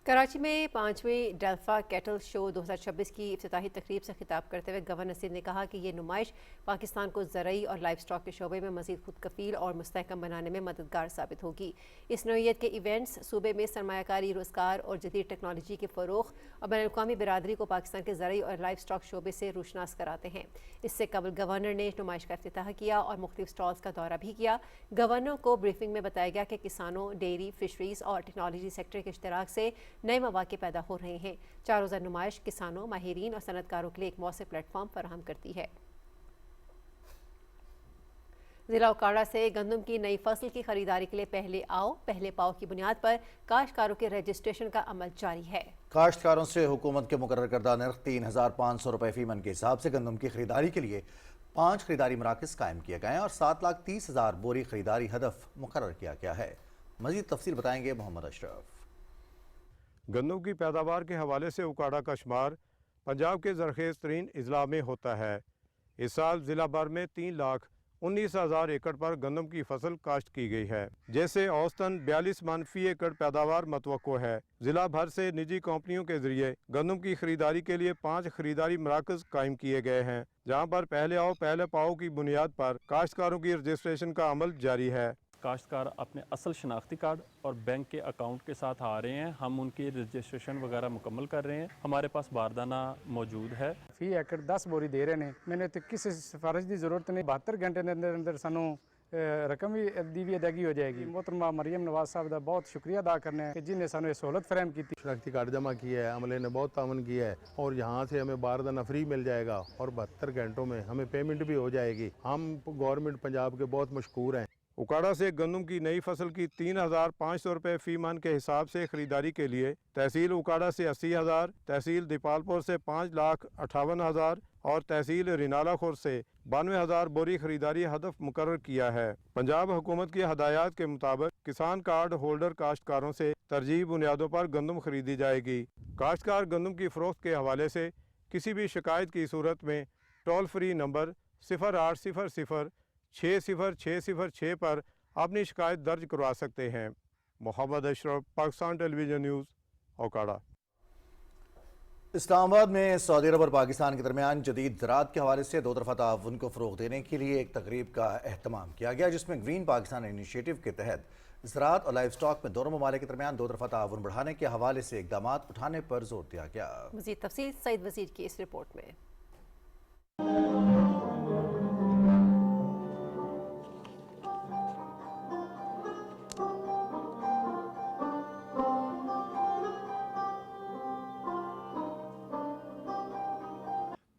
कराची में 5वें डेल्फा कैटल शो 2026 की इफ्तिताही तकरीब से खिताब करते हुए गवर्नर सिंध ने कहा कि ये नुमाइश पाकिस्तान को ज़रई और लाइफ स्टॉक के शोबे में मज़ीद खुद कफ़ील और मुस्तहकम बनाने में मददगार साबित होगी। इस नौइयत के इवेंट्स सूबे में सरमायाकारी, रोज़गार और जदीद टेक्नोलॉजी के फ़रोग़ और बैनुल-अक़वामी बिरादरी को पाकिस्तान के ज़रई और लाइफ स्टॉक शोबे से रोशनास कराते हैं। इससे कबल गवर्नर ने नुमाइश का इफ्तिताह किया और मुख्तलिफ स्टॉल्स का दौरा भी किया। गवर्नर को ब्रीफिंग में बताया गया कि किसानों, डेयरी, फिशरीज़ और टेक्नोलॉजी सेक्टर के इश्तराक से नए मौक़े पैदा हो रहे हैं। 4 रोज़ा नुमाइश किसानों, माहिरीन और सनतकारों के लिए एक मौसर प्लेटफॉर्म फराहम करती है। ज़िला उकाड़ा से गंदम की नई फसल की खरीदारी के लिए पहले आओ पहले पाओ की बुनियाद पर काश्तकारों के रजिस्ट्रेशन का अमल जारी है।
काश्तकारों से हुकूमत के मुकर्रर करदा नर्ख 3,500 रुपये फी मन के हिसाब से गंदम की खरीदारी के लिए 5 खरीदारी मराकज़ कायम किए गए हैं और 7,30,000 बोरी खरीदारी हदफ मुकर्रर किया गया है। मज़ीद तफसील बताएंगे मोहम्मद अशरफ।
गंदम की पैदावार के हवाले से उकाड़ा का शुमार पंजाब के ज़रखेज़ तरीन अजला में होता है। इस साल ज़िला भर में 3,19,000 एकड़ पर गंदम की फसल काश्त की गई है, जैसे औसतन 42 मन फी एकड़ पैदावार मतवक्को है। ज़िला भर से निजी कंपनियों के जरिए गंदम की खरीदारी के लिए 5 खरीदारी मराकज़ कायम किए गए हैं, जहाँ पर पहले आओ पहले पाओ की बुनियाद पर काश्तकारों की रजिस्ट्रेशन का अमल जारी है।
काश्तकार अपने असल शनाख्ती कार्ड और बैंक के अकाउंट के साथ आ रहे हैं, हम उनकी रजिस्ट्रेशन वगैरह मुकम्मल कर रहे हैं। हमारे पास बारदाना मौजूद है।
फी एकड़ 10 बोरी दे रहे हैं। मैंने तो किसी सिफारिश की जरूरत नहीं। 72 घंटे के अंदर अंदर सानू रकम भी अदायगी हो जाएगी। मोहतरमा मरियम नवाज साहब का बहुत शुक्रिया अदा करना है कि जिन्हें सानू सहूलत फराहम की।
शनाख्ती कार्ड जमा किया है, अमले ने बहुत तावन किया है और यहाँ से हमें बारदाना फ्री मिल जाएगा और 72 घंटों में हमें पेमेंट भी हो जाएगी। हम गवर्नमेंट पंजाब के बहुत मशकूर हैं।
उकाड़ा से गंदम की नई फसल की 3,500 रुपये फी मन के हिसाब से खरीदारी के लिए तहसील उकाड़ा से 80,000, तहसील दीपालपुर से 5,58,000 और तहसील रिनाला खुर से 92,000 बोरी खरीदारी हदफ मुकर्रर किया है। पंजाब हुकूमत की हदायत के मुताबिक किसान कार्ड होल्डर काश्तकारों से तरजीह बुनियादों पर गंदम खरीदी जाएगी। काश्तकार गंदम की फरोख्त के हवाले से किसी भी शिकायत की सूरत में टोल फ्री नंबर 0800 60606 पर अपनी शिकायत दर्ज करवा सकते हैं। Mohammad Ashraf, Pakistan television news, Okara.
इस्लामाबाद में सऊदी अरब और पाकिस्तान के दरमियान जदीद ज़राअत के हवाले से 2 तरफ़ा ताउन को फ़रोग़ देने के लिए एक तकरीब का अहतमाम किया गया, जिसमें ग्रीन पाकिस्तान इनिशिएटिव के तहत ज़राअत और लाइफ स्टॉक में दोनों ममालिक के दरमियान 2 तरफ़ा ताउन बढ़ाने के हवाले से इक़दाम उठाने पर जोर दिया गया।
मज़ीद तफसील सईद वज़ीर की इस रिपोर्ट में।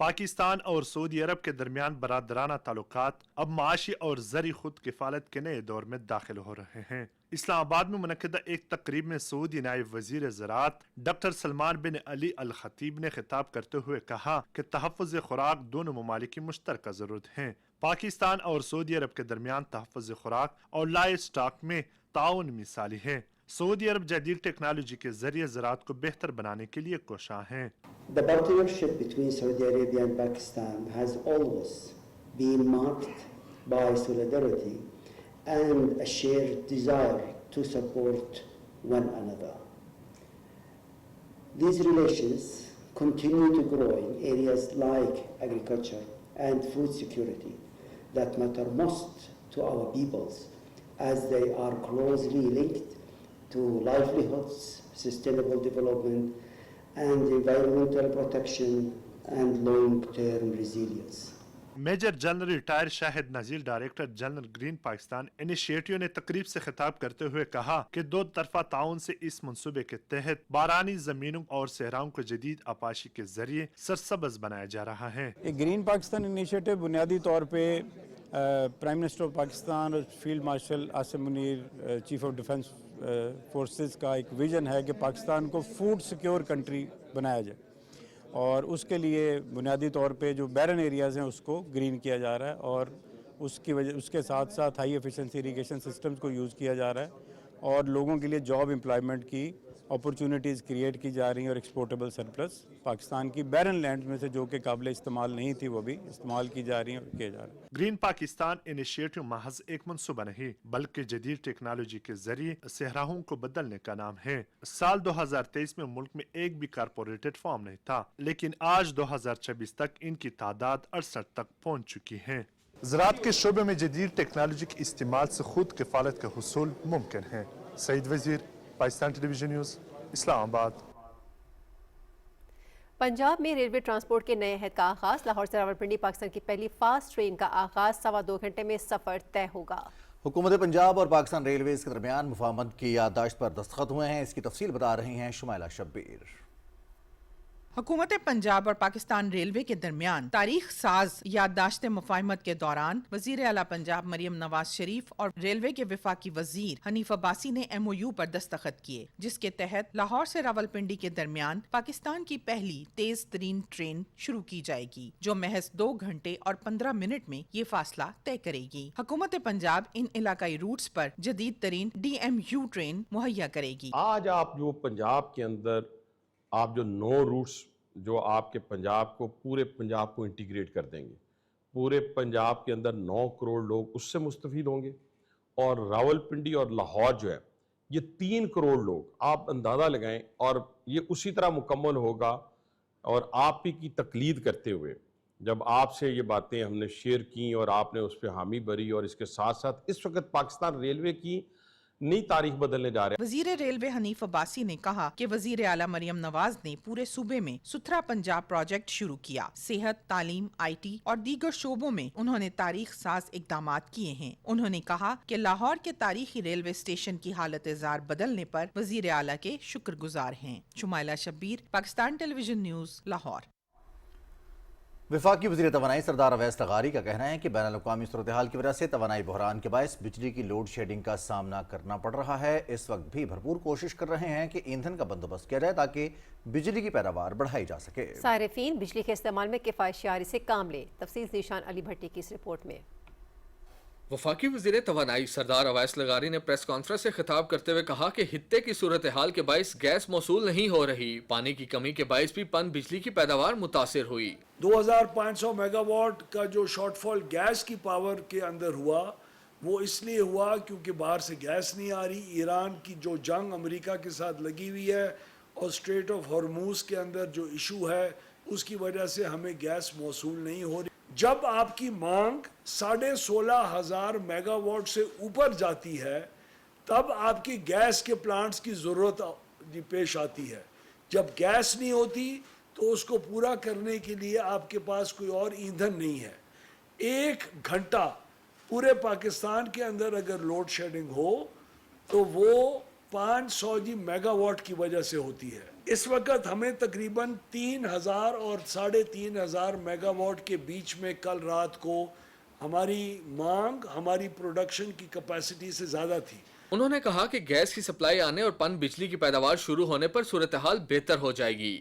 पाकिस्तान और सऊदी अरब के दरमियान बरादराना ताल्लुकात अब माशी और ज़री खुद किफ़ालत के नए दौर में दाखिल हो रहे हैं। इस्लामाबाद में मुनक़िदा एक तकरीब में सऊदी नायब वज़ीर ज़राअत डॉक्टर सलमान बिन अली अल खतीब ने खिताब करते हुए कहा कि तहफ़्फ़ुज़ खुराक दोनों ममालिक की मुश्तरका ज़रूरत है। पाकिस्तान और सऊदी अरब के दरमियान तहफ़्फ़ुज़ खुराक और लाइव स्टॉक में ताउन मिसाली है। सऊदी अरब जदीद टेक्नोलॉजी के जरिए ज़राअत को बेहतर बनाने के लिए कोशां है।
The partnership between Saudi Arabia and Pakistan has always been marked by solidarity and a shared desire to support one another. These relations continue to grow in areas like agriculture and food security that matter most to our peoples, as they are closely linked to livelihoods, sustainable development, and environmental protection and long-term resilience.
Major general retired Shahid Nazir director general green Pakistan initiative ने तकरीब से खिताब करते हुए कहा कि दो तरफा ताउन से इस मंसूबे के तहत बारानी जमीनों और सहराओं को जदीद आपाशी के जरिए सरसब्ज बनाया जा रहा है।
ग्रीन पाकिस्तान इनिशिएटिव बुनियादी तौर पे प्राइम मिनिस्टर ऑफ पाकिस्तान और field marshal Asim Munir chief of defence forces का एक विजन है कि पाकिस्तान को फूड सिक्योर कंट्री बनाया जाए, और उसके लिए बुनियादी तौर पे जो बैरन एरियाज़ हैं उसको ग्रीन किया जा रहा है, और उसके साथ साथ हाई एफिशिएंसी इरिगेशन सिस्टम्स को यूज़ किया जा रहा है, और लोगों के लिए जॉब एम्प्लॉयमेंट की अपॉर्चुनिटीज़ क्रिएट की जा रही हैं, और एक्सपोर्टेबल सरप्लस पाकिस्तान की बैरन लैंड में से जो कि काबिल इस्तेमाल नहीं थी वो भी इस्तेमाल की जा रही हैं और किया जा रहा है।
ग्रीन पाकिस्तान इनिशिएटिव महज एक मंसूबा नहीं बल्कि जदीद टेक्नोलॉजी के जरिए सहराओं को बदलने का नाम है। साल 2023 में मुल्क में एक भी कारपोरेटेड फार्म नहीं था, लेकिन आज 2026 तक इनकी तादाद 68 तक पहुँच चुकी है। ज़राअत के शोबे में जदीद टेक्नोलॉजी के इस्तेमाल से खुद किफालत का हुसूल मुमकिन है। सईद वजीर, पाकिस्तान टेलीविजन न्यूज़, इस्लामाबाद।
पंजाब में रेलवे ट्रांसपोर्ट के नए अहद का आगाज। लाहौर से रावलपिंडी पाकिस्तान की पहली फास्ट ट्रेन का आगाज 2.25 घंटे में सफर तय होगा।
हुकूमत पंजाब और पाकिस्तान रेलवेज के दरमियान मुफाहमत की याददाश्त पर दस्तखत हुए हैं। इसकी तफसील बता रही हैं शुमाइला शब्बीर।
हुकूमत पंजाब और पाकिस्तान रेलवे के दरमियान तारीख साज याददाश्त मुफाहमत के दौरान वजीर आला पंजाब मरियम नवाज शरीफ और रेलवे के वफाकी वजीर हनीफ अब्बासी ने MOU पर दस्तखत किए, जिसके तहत लाहौर से रावलपिंडी के दरमियान पाकिस्तान की पहली तेज तरीन ट्रेन शुरू की जाएगी, जो महज 2 घंटे और 15 मिनट में ये फासला तय करेगी। हुकूमत पंजाब इन इलाकाई रूट्स पर जदीद तरीन DMU ट्रेन मुहैया करेगी।
आज आप जो पंजाब के अंदर आप जो 9 रूट्स जो आपके पंजाब को पूरे पंजाब को इंटीग्रेट कर देंगे, पूरे पंजाब के अंदर 9 करोड़ लोग उससे मुस्तफीद होंगे, और रावलपिंडी और लाहौर जो है ये 3 करोड़ लोग आप अंदाज़ा लगाएं, और ये उसी तरह मुकम्मल होगा। और आप ही की तकलीद करते हुए जब आपसे ये बातें हमने शेयर की और आपने उस पर हामी भरी, और इसके साथ साथ इस वक्त पाकिस्तान रेलवे की नई तारीख बदलने जा रहे हैं।
वजीर रेलवे हनीफ अब्बासी ने कहा कि वजीर आला मरियम नवाज ने पूरे सूबे में सुथरा पंजाब प्रोजेक्ट शुरू किया। सेहत, तालीम, IT और दीगर शोबों में उन्होंने तारीख साज इकदामात किए हैं। उन्होंने कहा कि लाहौर के तारीखी रेलवे स्टेशन की हालत जार बदलने पर वजीर आला के शुक्रगुजार हैं। Shumaila Shabbir, Pakistan television news, Lahore.
वफाकी वज़ीर तवानाई सरदार अवैस लगारी का कहना है कि बैन अल-अक़वामी सूरत हाल की वजह से तवानाई बहरान के बायस बिजली की लोड शेडिंग का सामना करना पड़ रहा है। इस वक्त भी भरपूर कोशिश कर रहे हैं कि ईंधन का बंदोबस्त किया जाए ताकि बिजली की पैदावार बढ़ाई जा सके।
सारिफीन बिजली के इस्तेमाल में किफ़ायतशारी से काम लें। तफसील निशान अली भट्टी की इस रिपोर्ट में।
वफाकी वज़ीर तवानाई सरदार अवैस लगारी ने प्रेस कॉन्फ्रेंस से खिताब करते हुए कहा कि हित्ते की सूरत हाल के बायस गैस मौसूल नहीं हो रही। पानी की कमी के बायस भी पन बिजली की पैदावार मुतासिर हुई।
2500 मेगावाट का जो शॉर्टफॉल गैस की पावर के अंदर हुआ, वो इसलिए हुआ क्योंकि बाहर से गैस नहीं आ रही। ईरान की जो जंग अमेरिका के साथ लगी हुई है और स्ट्रेट ऑफ हॉर्मूज के अंदर जो इशू है, उसकी वजह से हमें गैस मौसूल नहीं हो रही। जब आपकी मांग 16,500 मेगावाट से ऊपर जाती है, तब आपकी गैस के प्लांट्स की ज़रूरत पेश आती है। जब गैस नहीं होती तो उसको पूरा करने के लिए आपके पास कोई और ईंधन नहीं है। 1 घंटा पूरे पाकिस्तान के अंदर अगर लोड शेडिंग हो तो वो 500 मेगावाट की वजह से होती है। इस वक्त हमें तकरीबन 3000 और 3500 मेगावाट के बीच में कल रात को हमारी मांग हमारी प्रोडक्शन की कैपेसिटी से ज़्यादा थी।
उन्होंने कहा कि गैस की सप्लाई आने और पन बिजली की पैदावार शुरू होने पर सूरत हाल बेहतर हो जाएगी।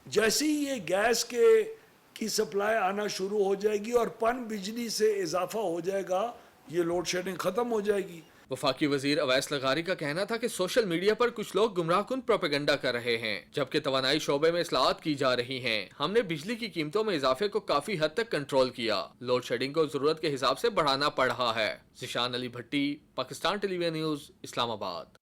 जैसे ही ये गैस की सप्लाई आना शुरू हो जाएगी और पन बिजली से इजाफा हो जाएगा, ये लोड शेडिंग ख़त्म हो जाएगी।
वफाकी वजीर अवैस लगारी का कहना था कि सोशल मीडिया पर कुछ लोग गुमराहकुन प्रोपेगेंडा कर रहे हैं, जबकि तवानाई शोबे में इस्लाहात की जा रही हैं। हमने बिजली की कीमतों में इजाफे को काफी हद तक कंट्रोल किया। लोड शेडिंग को जरूरत के हिसाब से बढ़ाना पड़ रहा है। Zeeshan Ali Bhatti, Pakistan television news, Islamabad.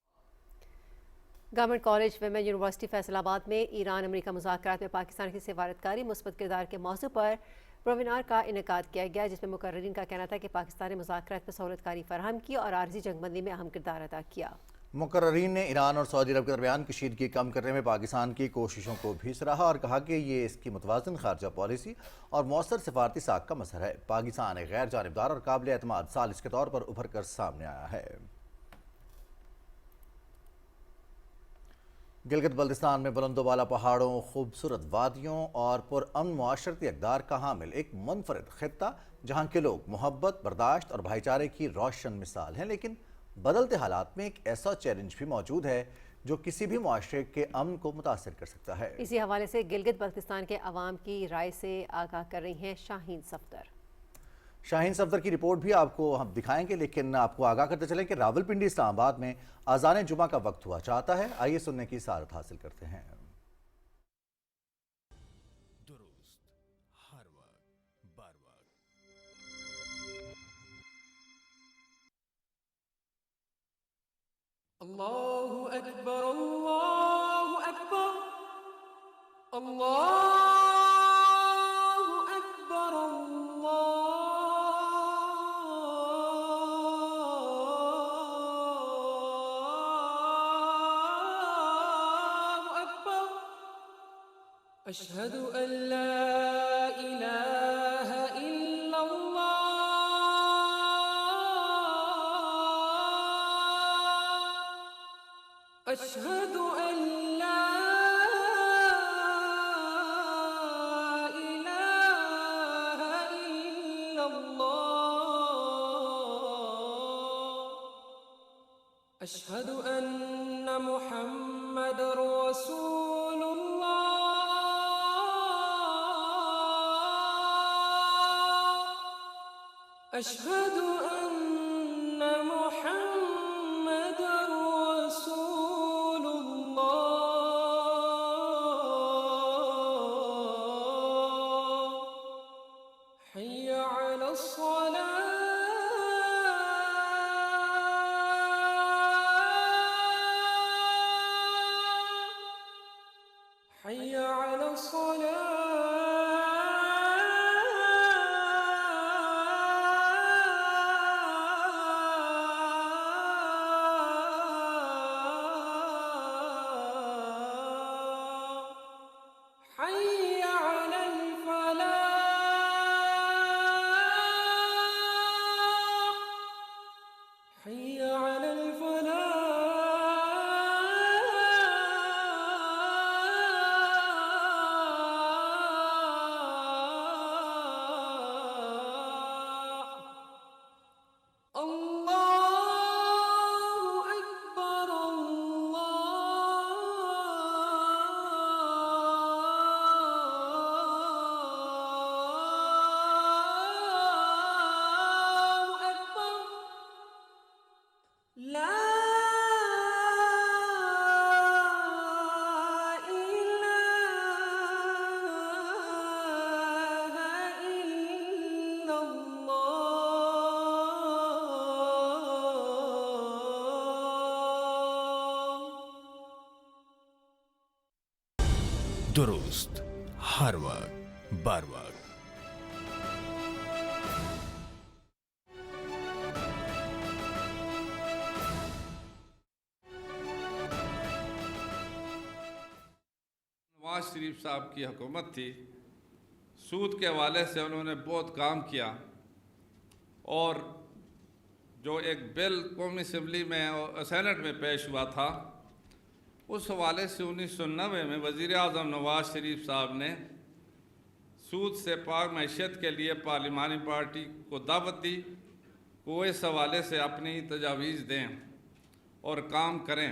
Government college women university Faisalabad में ईरान अमेरिका मुज़ाकरात में पाकिस्तान की सिफारतकारी मुस्बत किरदार के मौजू पर वेबिनार का इनेकाद किया गया, जिसमें मुकर्रिरीन का कहना था कि पाकिस्तान ने मुज़ाकरात में सहूलतकारी फराहम की और आर्जी जंगबंदी में अहम किरदार अदा किया।
مقررین نے ایران اور سعودی عرب کے درمیان کشیدگی کم کرنے میں پاکستان کی کوششوں کو بھی سراہا اور کہا کہ یہ اس کی متوازن خارجہ پالیسی اور مؤثر سفارتی ساکھ کا مظہر ہے۔ پاکستان ایک غیر جانبدار اور قابل اعتماد ثالث کے طور پر ابھر کر سامنے آیا ہے۔ گلگت بلتستان میں بلند و بالا پہاڑوں، خوبصورت وادیوں اور پرامن معاشرتی اقدار کا حامل ایک منفرد خطہ جہاں کے لوگ محبت، برداشت اور بھائی چارے کی روشن مثال ہیں، لیکن بدلتے حالات میں ایک ایسا چیلنج بھی موجود ہے جو کسی بھی معاشرے کے امن کو متاثر کر سکتا ہے۔
اسی حوالے سے گلگت بلتستان کے عوام کی رائے سے آگاہ کر رہی ہیں شاہین صفدر۔
شاہین صفدر کی رپورٹ بھی آپ کو ہم دکھائیں گے، لیکن آپ کو آگاہ کرتے چلیں کہ راولپنڈی اسلام آباد میں اذان جمعہ کا وقت ہوا چاہتا ہے۔ آئیے سننے کی سعادت حاصل کرتے ہیں۔
درست ہر وقت بر وقت۔
اللہ اکبر اللہ اکبر اللہ اکبر اشہد ان لا الہ الا اللہ اشہد ان لا الہ الا اللہ اشہد ان محمد رسول اللہ اشہد ان محمد رسول اللہ حی علی الصلاة حی علی الصلاة حي على الفلاح حي على الفلاح الله أكبر الله أكبر لا إله إلا الله
درست ہر وقت بر وقت۔
نواز شریف صاحب کی حکومت تھی، سود کے حوالے سے انہوں نے بہت کام کیا، اور جو ایک بل قومی اسمبلی میں اور سینٹ میں پیش ہوا تھا، اس حوالے سے 1990 میں وزیر اعظم نواز شریف صاحب نے سود سے پاک معیشت کے لیے پارلیمانی پارٹی کو دعوت دی کہ وہ اس حوالے سے اپنی تجاویز دیں اور کام کریں۔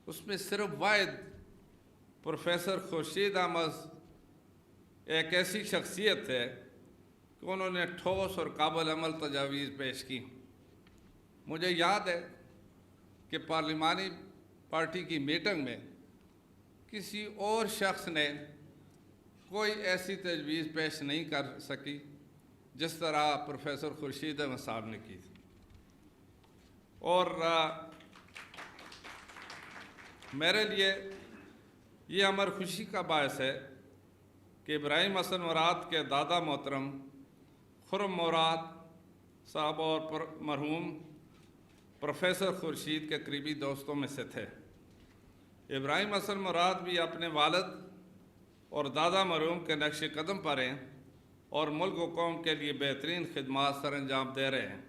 اس میں صرف واحد پروفیسر خورشید احمد ایک ایسی شخصیت ہے کہ انہوں نے ٹھوس اور قابل عمل تجاویز پیش کی۔ مجھے یاد ہے کہ پارلیمانی پارٹی کی میٹنگ میں کسی اور شخص نے کوئی ایسی تجویز پیش نہیں کر سکی جس طرح پروفیسر خورشید احمد صاحب نے کی تھی۔ اور میرے لیے یہ امر خوشی کا باعث ہے کہ ابراہیم حسن مراد کے دادا محترم خرم مراد صاحب اور مرحوم प्रोफेसर खुर्शीद के करीबी दोस्तों में से थे। इब्राहिम हसन मुराद भी अपने वालिद और दादा मरहूम के नक्श कदम पर हैं और मुल्क व कौम के लिए बेहतरीन खिदमात सर अंजाम दे रहे हैं।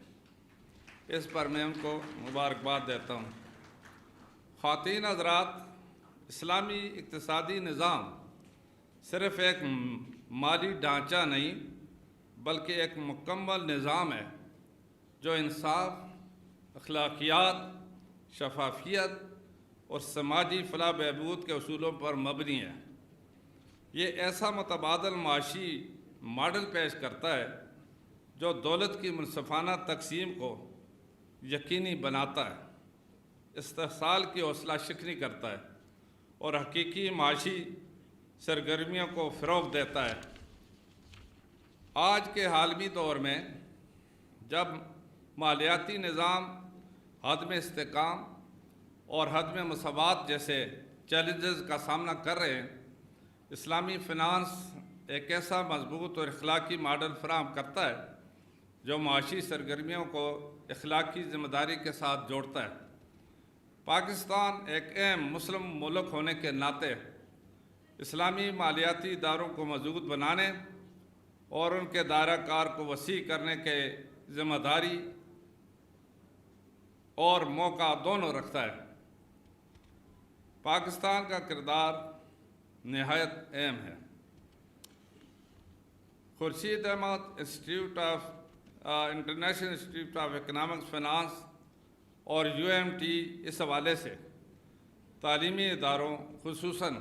इस पर मैं उनको मुबारकबाद देता हूँ। ख़वातीन हज़रात, इस्लामी इक़्तिसादी निज़ाम सिर्फ़ एक माली ढांचा नहीं बल्कि एक मुकम्मल निज़ाम है जो इंसाफ, अखलाकियात, शफाफियत और समाजी फलाह बहबूद के उसूलों पर मबनी है। ये ऐसा मुतबादल माशी मॉडल पेश करता है जो दौलत की मुनसफ़ाना तकसीम को यकीनी बनाता है, इस्तेहसाल की हौसला शिकनी करता है और हकीकी माशी सरगर्मियों को फ़रोग़ देता है। आज के हालमी दौर में जब मालियाती निज़ाम हदम इस्तेकाम और हदम मसवात जैसे चैलेंजेस का सामना कर रहे हैं, इस्लामी फ़िनांस एक ऐसा मजबूत और अखलाकी मॉडल फराहम करता है जो माशी सरगर्मियों को अखलाकी ज़िम्मेदारी के साथ जोड़ता है। पाकिस्तान एक अहम मुस्लिम मुल्क होने के नाते इस्लामी मालियाती इदारों को मजबूत बनाने और उनके दायरा कार को वसी करने के ज़िम्मेदारी और मौका दोनों रखता है। पाकिस्तान का किरदार नहायत अहम है। Khurshid Ahmad institute of international institute of economics finance और UMT इस हवाले से तालीमी इदारों खुसूसन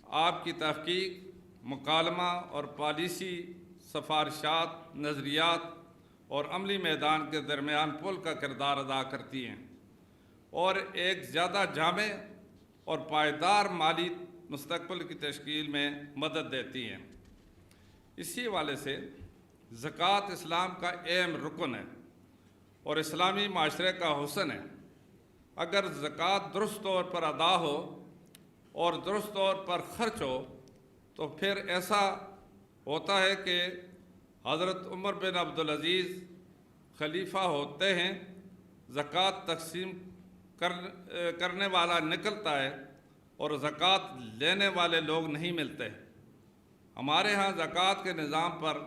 आपकी तहकीक, मुकालमा और पॉलिसी सफारशात, नज़रियात और अमली मैदान के दरमियान पुल का किरदार अदा करती हैं और एक ज़्यादा जामे और पायदार माली मुस्तक़बिल की तश्कील में मदद देती हैं। इसी हवाले से ज़कात इस्लाम का अहम रुकन है और इस्लामी माशरे का हुस्न है। अगर ज़कात दुरुस्त तौर पर अदा हो और दुरुस्त तौर पर ख़र्च हो तो फिर ऐसा होता है कि हज़रत उमर बिन अब्दुल-अज़ीज़ खलीफा होते हैं, ज़कात तकसीम करने वाला निकलता है और ज़कात लेने वाले लोग नहीं मिलते। हमारे यहाँ ज़कात के निज़ाम पर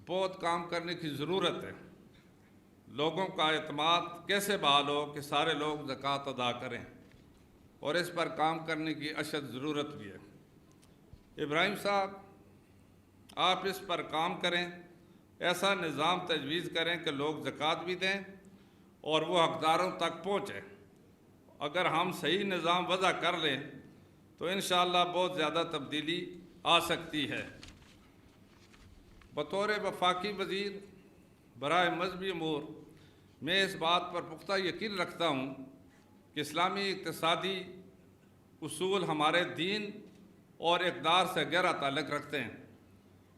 बहुत काम करने की ज़रूरत है। लोगों का एतमाद कैसे बहाल हो कि सारे लोग ज़कात अदा करें और इस पर काम करने की अशद ज़रूरत भी है। इब्राहिम साहब, आप इस पर काम करें, ऐसा निज़ाम तजवीज़ करें कि लोग ज़कात भी दें और वो हक़दारों तक पहुँचें। अगर हम सही निज़ाम वज़ा कर लें तो इंशाअल्लाह बहुत ज़्यादा तब्दीली आ सकती है। बतौर वफाकी वज़ीर बराए मजहबी अमूर मैं इस बात पर पुख्ता यकीन रखता हूँ कि इस्लामी इक़्तिसादी उसूल हमारे दीन और इक़दार से गहरा ताल्लुक़ रखते हैं।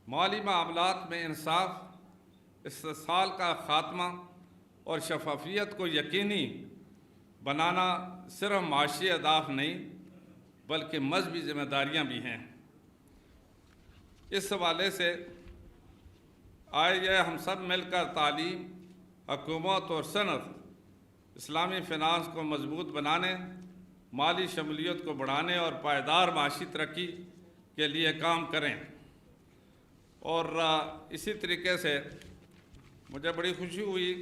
माली मामलात में इंसाफ, इस्तेहसाल का ख़ात्मा और शफाफियत को यकीनी बनाना सिर्फ माशी अहदाफ नहीं बल्कि मजहबी ज़िम्मेदारियाँ भी हैं। इस हवाले से आइए हम सब मिलकर तालीम, हुकूमत और सनत इस्लामी फ़िनांस को मजबूत बनाने, माली शमूलियत को बढ़ाने और पायदार माशी तरक्की के लिए काम करें। और इसी तरीके से मुझे बड़ी खुशी हुई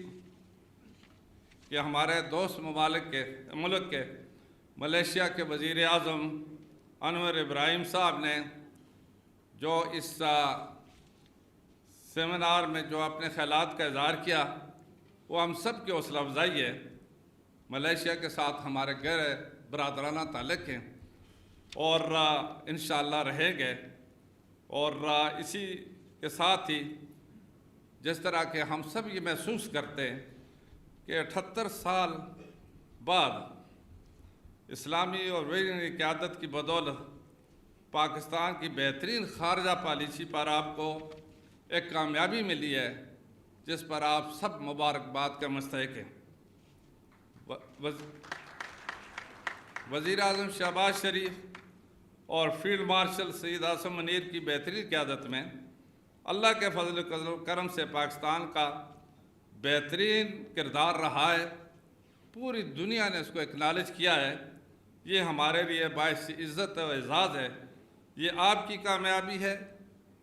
कि हमारे दोस्त मुल्क के मलेशिया के वज़ीर आज़म अनवर इब्राहिम साहब ने जो इस सेमिनार में जो अपने ख़यालात का इज़हार किया वो हम सब की हौसला अफजाई है। मलेशिया के साथ हमारे गहरे बरादराना ताल्लुक़ हैं और इंशाअल्लाह रहेंगे। और इसी के साथ ही जिस तरह के हम सब ये महसूस करते हैं कि 78 साल बाद इस्लामी और वैज्ञानिक की क़यादत की बदौलत पाकिस्तान की बेहतरीन ख़ारजा पॉलिसी पर आपको एक कामयाबी मिली है जिस पर आप सब मुबारकबाद का मुस्तहिक़ हैं। वज़ीर आज़म शहबाज शरीफ और फील्ड मार्शल सईद आसिम मुनीर की बेहतरीन क़यादत में अल्लाह के फजल करम से पाकिस्तान का बेहतरीन किरदार रहा है, पूरी दुनिया ने इसको एक्नॉलेज किया है। ये हमारे लिए बाइस इज़्ज़त और एज़ाज़ है। ये आपकी कामयाबी है,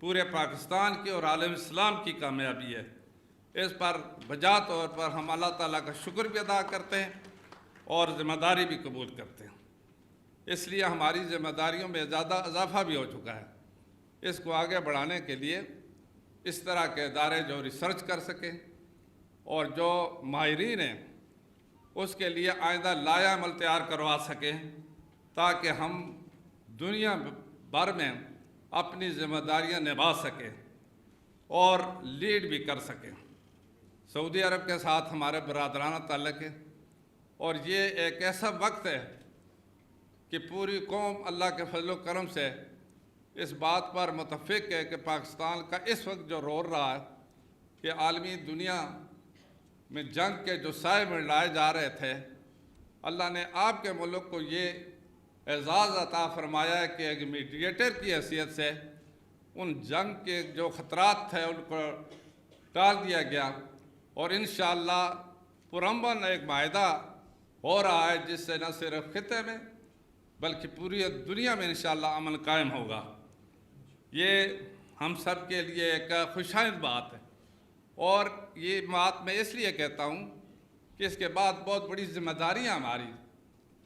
पूरे पाकिस्तान की और आलम इस्लाम की कामयाबी है। इस पर बजा तौर पर हम अल्लाह ताला का शुक्र भी अदा करते हैं और ज़िम्मेदारी भी कबूल करते हैं। इसलिए हमारी ज़िम्मेदारियों में ज़्यादा इजाफा भी हो चुका है। इसको आगे बढ़ाने के लिए इस तरह के इदारे जो रिसर्च कर सकें और जो माहिरीन हैं उसके लिए आइंदा लाया अमल तैयार करवा सकें, ताकि हम दुनिया भर में अपनी ज़िम्मेदारियां निभा सकें और लीड भी कर सकें। सऊदी अरब के साथ हमारे बरादराना ताल्लुक़ है और ये एक ऐसा वक्त है कि पूरी कौम अल्लाह के फजल व करम से इस बात पर मुतफ़िक़ है कि पाकिस्तान का इस वक्त जो रोल रहा है कि आलमी दुनिया में जंग के जो साए मंडलाए जा रहे थे, अल्लाह ने आपके मुल्क को ये एज़ाज़ अता फरमाया है कि एक मीडिएटर की हैसियत से उन जंग के जो ख़तरात थे उनको टाल दिया गया और इंशाअल्लाह पुरअमन एक माहिदा हो रहा है जिससे न सिर्फ खिते में बल्कि पूरी दुनिया में इंशाअल्लाह अमन कायम होगा। ये हम सब के लिए एक खुशाइंद बात है और ये बात मैं इसलिए कहता हूँ कि इसके बाद बहुत बड़ी जिम्मेदारियाँ हमारी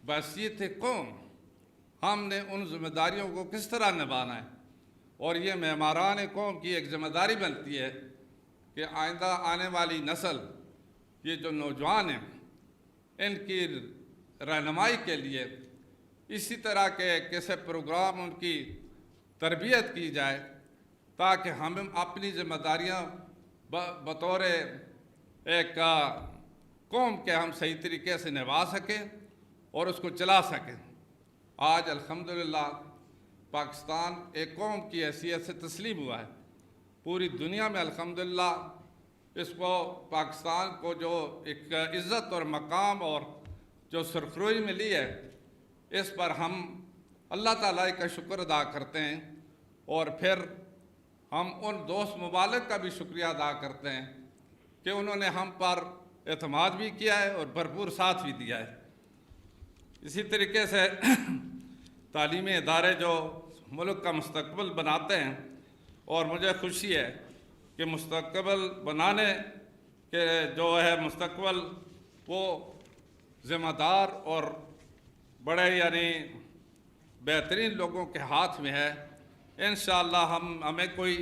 बहसीत कौम, हमने उन जिम्मेदारियों को किस तरह निभाना है और ये मेहमारान कौम की एक जिम्मेदारी बनती है कि आइंदा आने वाली नस्ल, ये जो नौजवान हैं, इनकी रहनुमाई के लिए इसी तरह के कैसे प्रोग्राम उनकी तरबियत की जाए ताकि हम अपनी जिम्मेदारियां बतौर एक कौम के हम सही तरीके से निभा सकें और उसको चला सकें। आज अल्हम्दुलिल्लाह पाकिस्तान एक कौम की हैसियत से तस्लीम हुआ है। पूरी दुनिया में अल्हम्दुलिल्लाह इसको पाकिस्तान को जो एक इज़्ज़त और मकाम और जो सुरखरुई मिली है, इस पर हम अल्लाह ताला का शुक्र अदा करते हैं और फिर हम उन दोस्त मुबालिक का भी शुक्रिया अदा करते हैं कि उन्होंने हम पर एतमाद भी किया है और भरपूर साथ भी दिया है। इसी तरीके से तालीमी इदारे जो मुल्क का मुस्तकबिल बनाते हैं और मुझे खुशी है कि मुस्तकबिल बनाने के जो है मुस्तकबिल वो ज़िम्मेदार और बड़े यानी बेहतरीन लोगों के हाथ में है। इंशाअल्लाह हमें कोई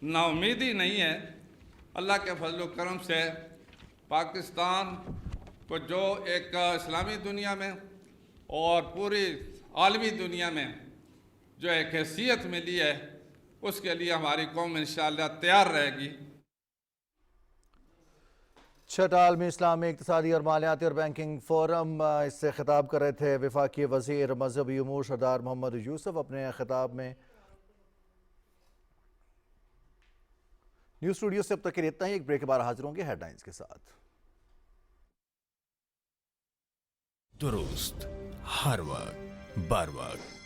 नाउमीदी नहीं है। अल्लाह के फजल व करम से पाकिस्तान को जो एक इस्लामी दुनिया में और पूरी आलमी दुनिया में जो एक हैसियत मिली है, उसके लिए हमारी कौम इंशाअल्लाह तैयार रहेगी।
छठा आलमी इस्लामी इक़्तिसादी और मालियाती और बैंकिंग फोरम, इससे खिताब कर रहे थे वफाकी वज़ीर मजहबी उमूर सरदार मोहम्मद यूसुफ। अपने खिताब में न्यूज़ स्टूडियो से अब तक के लिए इतना ही। एक ब्रेक के बाद हाजिर होंगे हेडलाइंस के साथ।
दुरुस्त हर वक्त बर वक्त।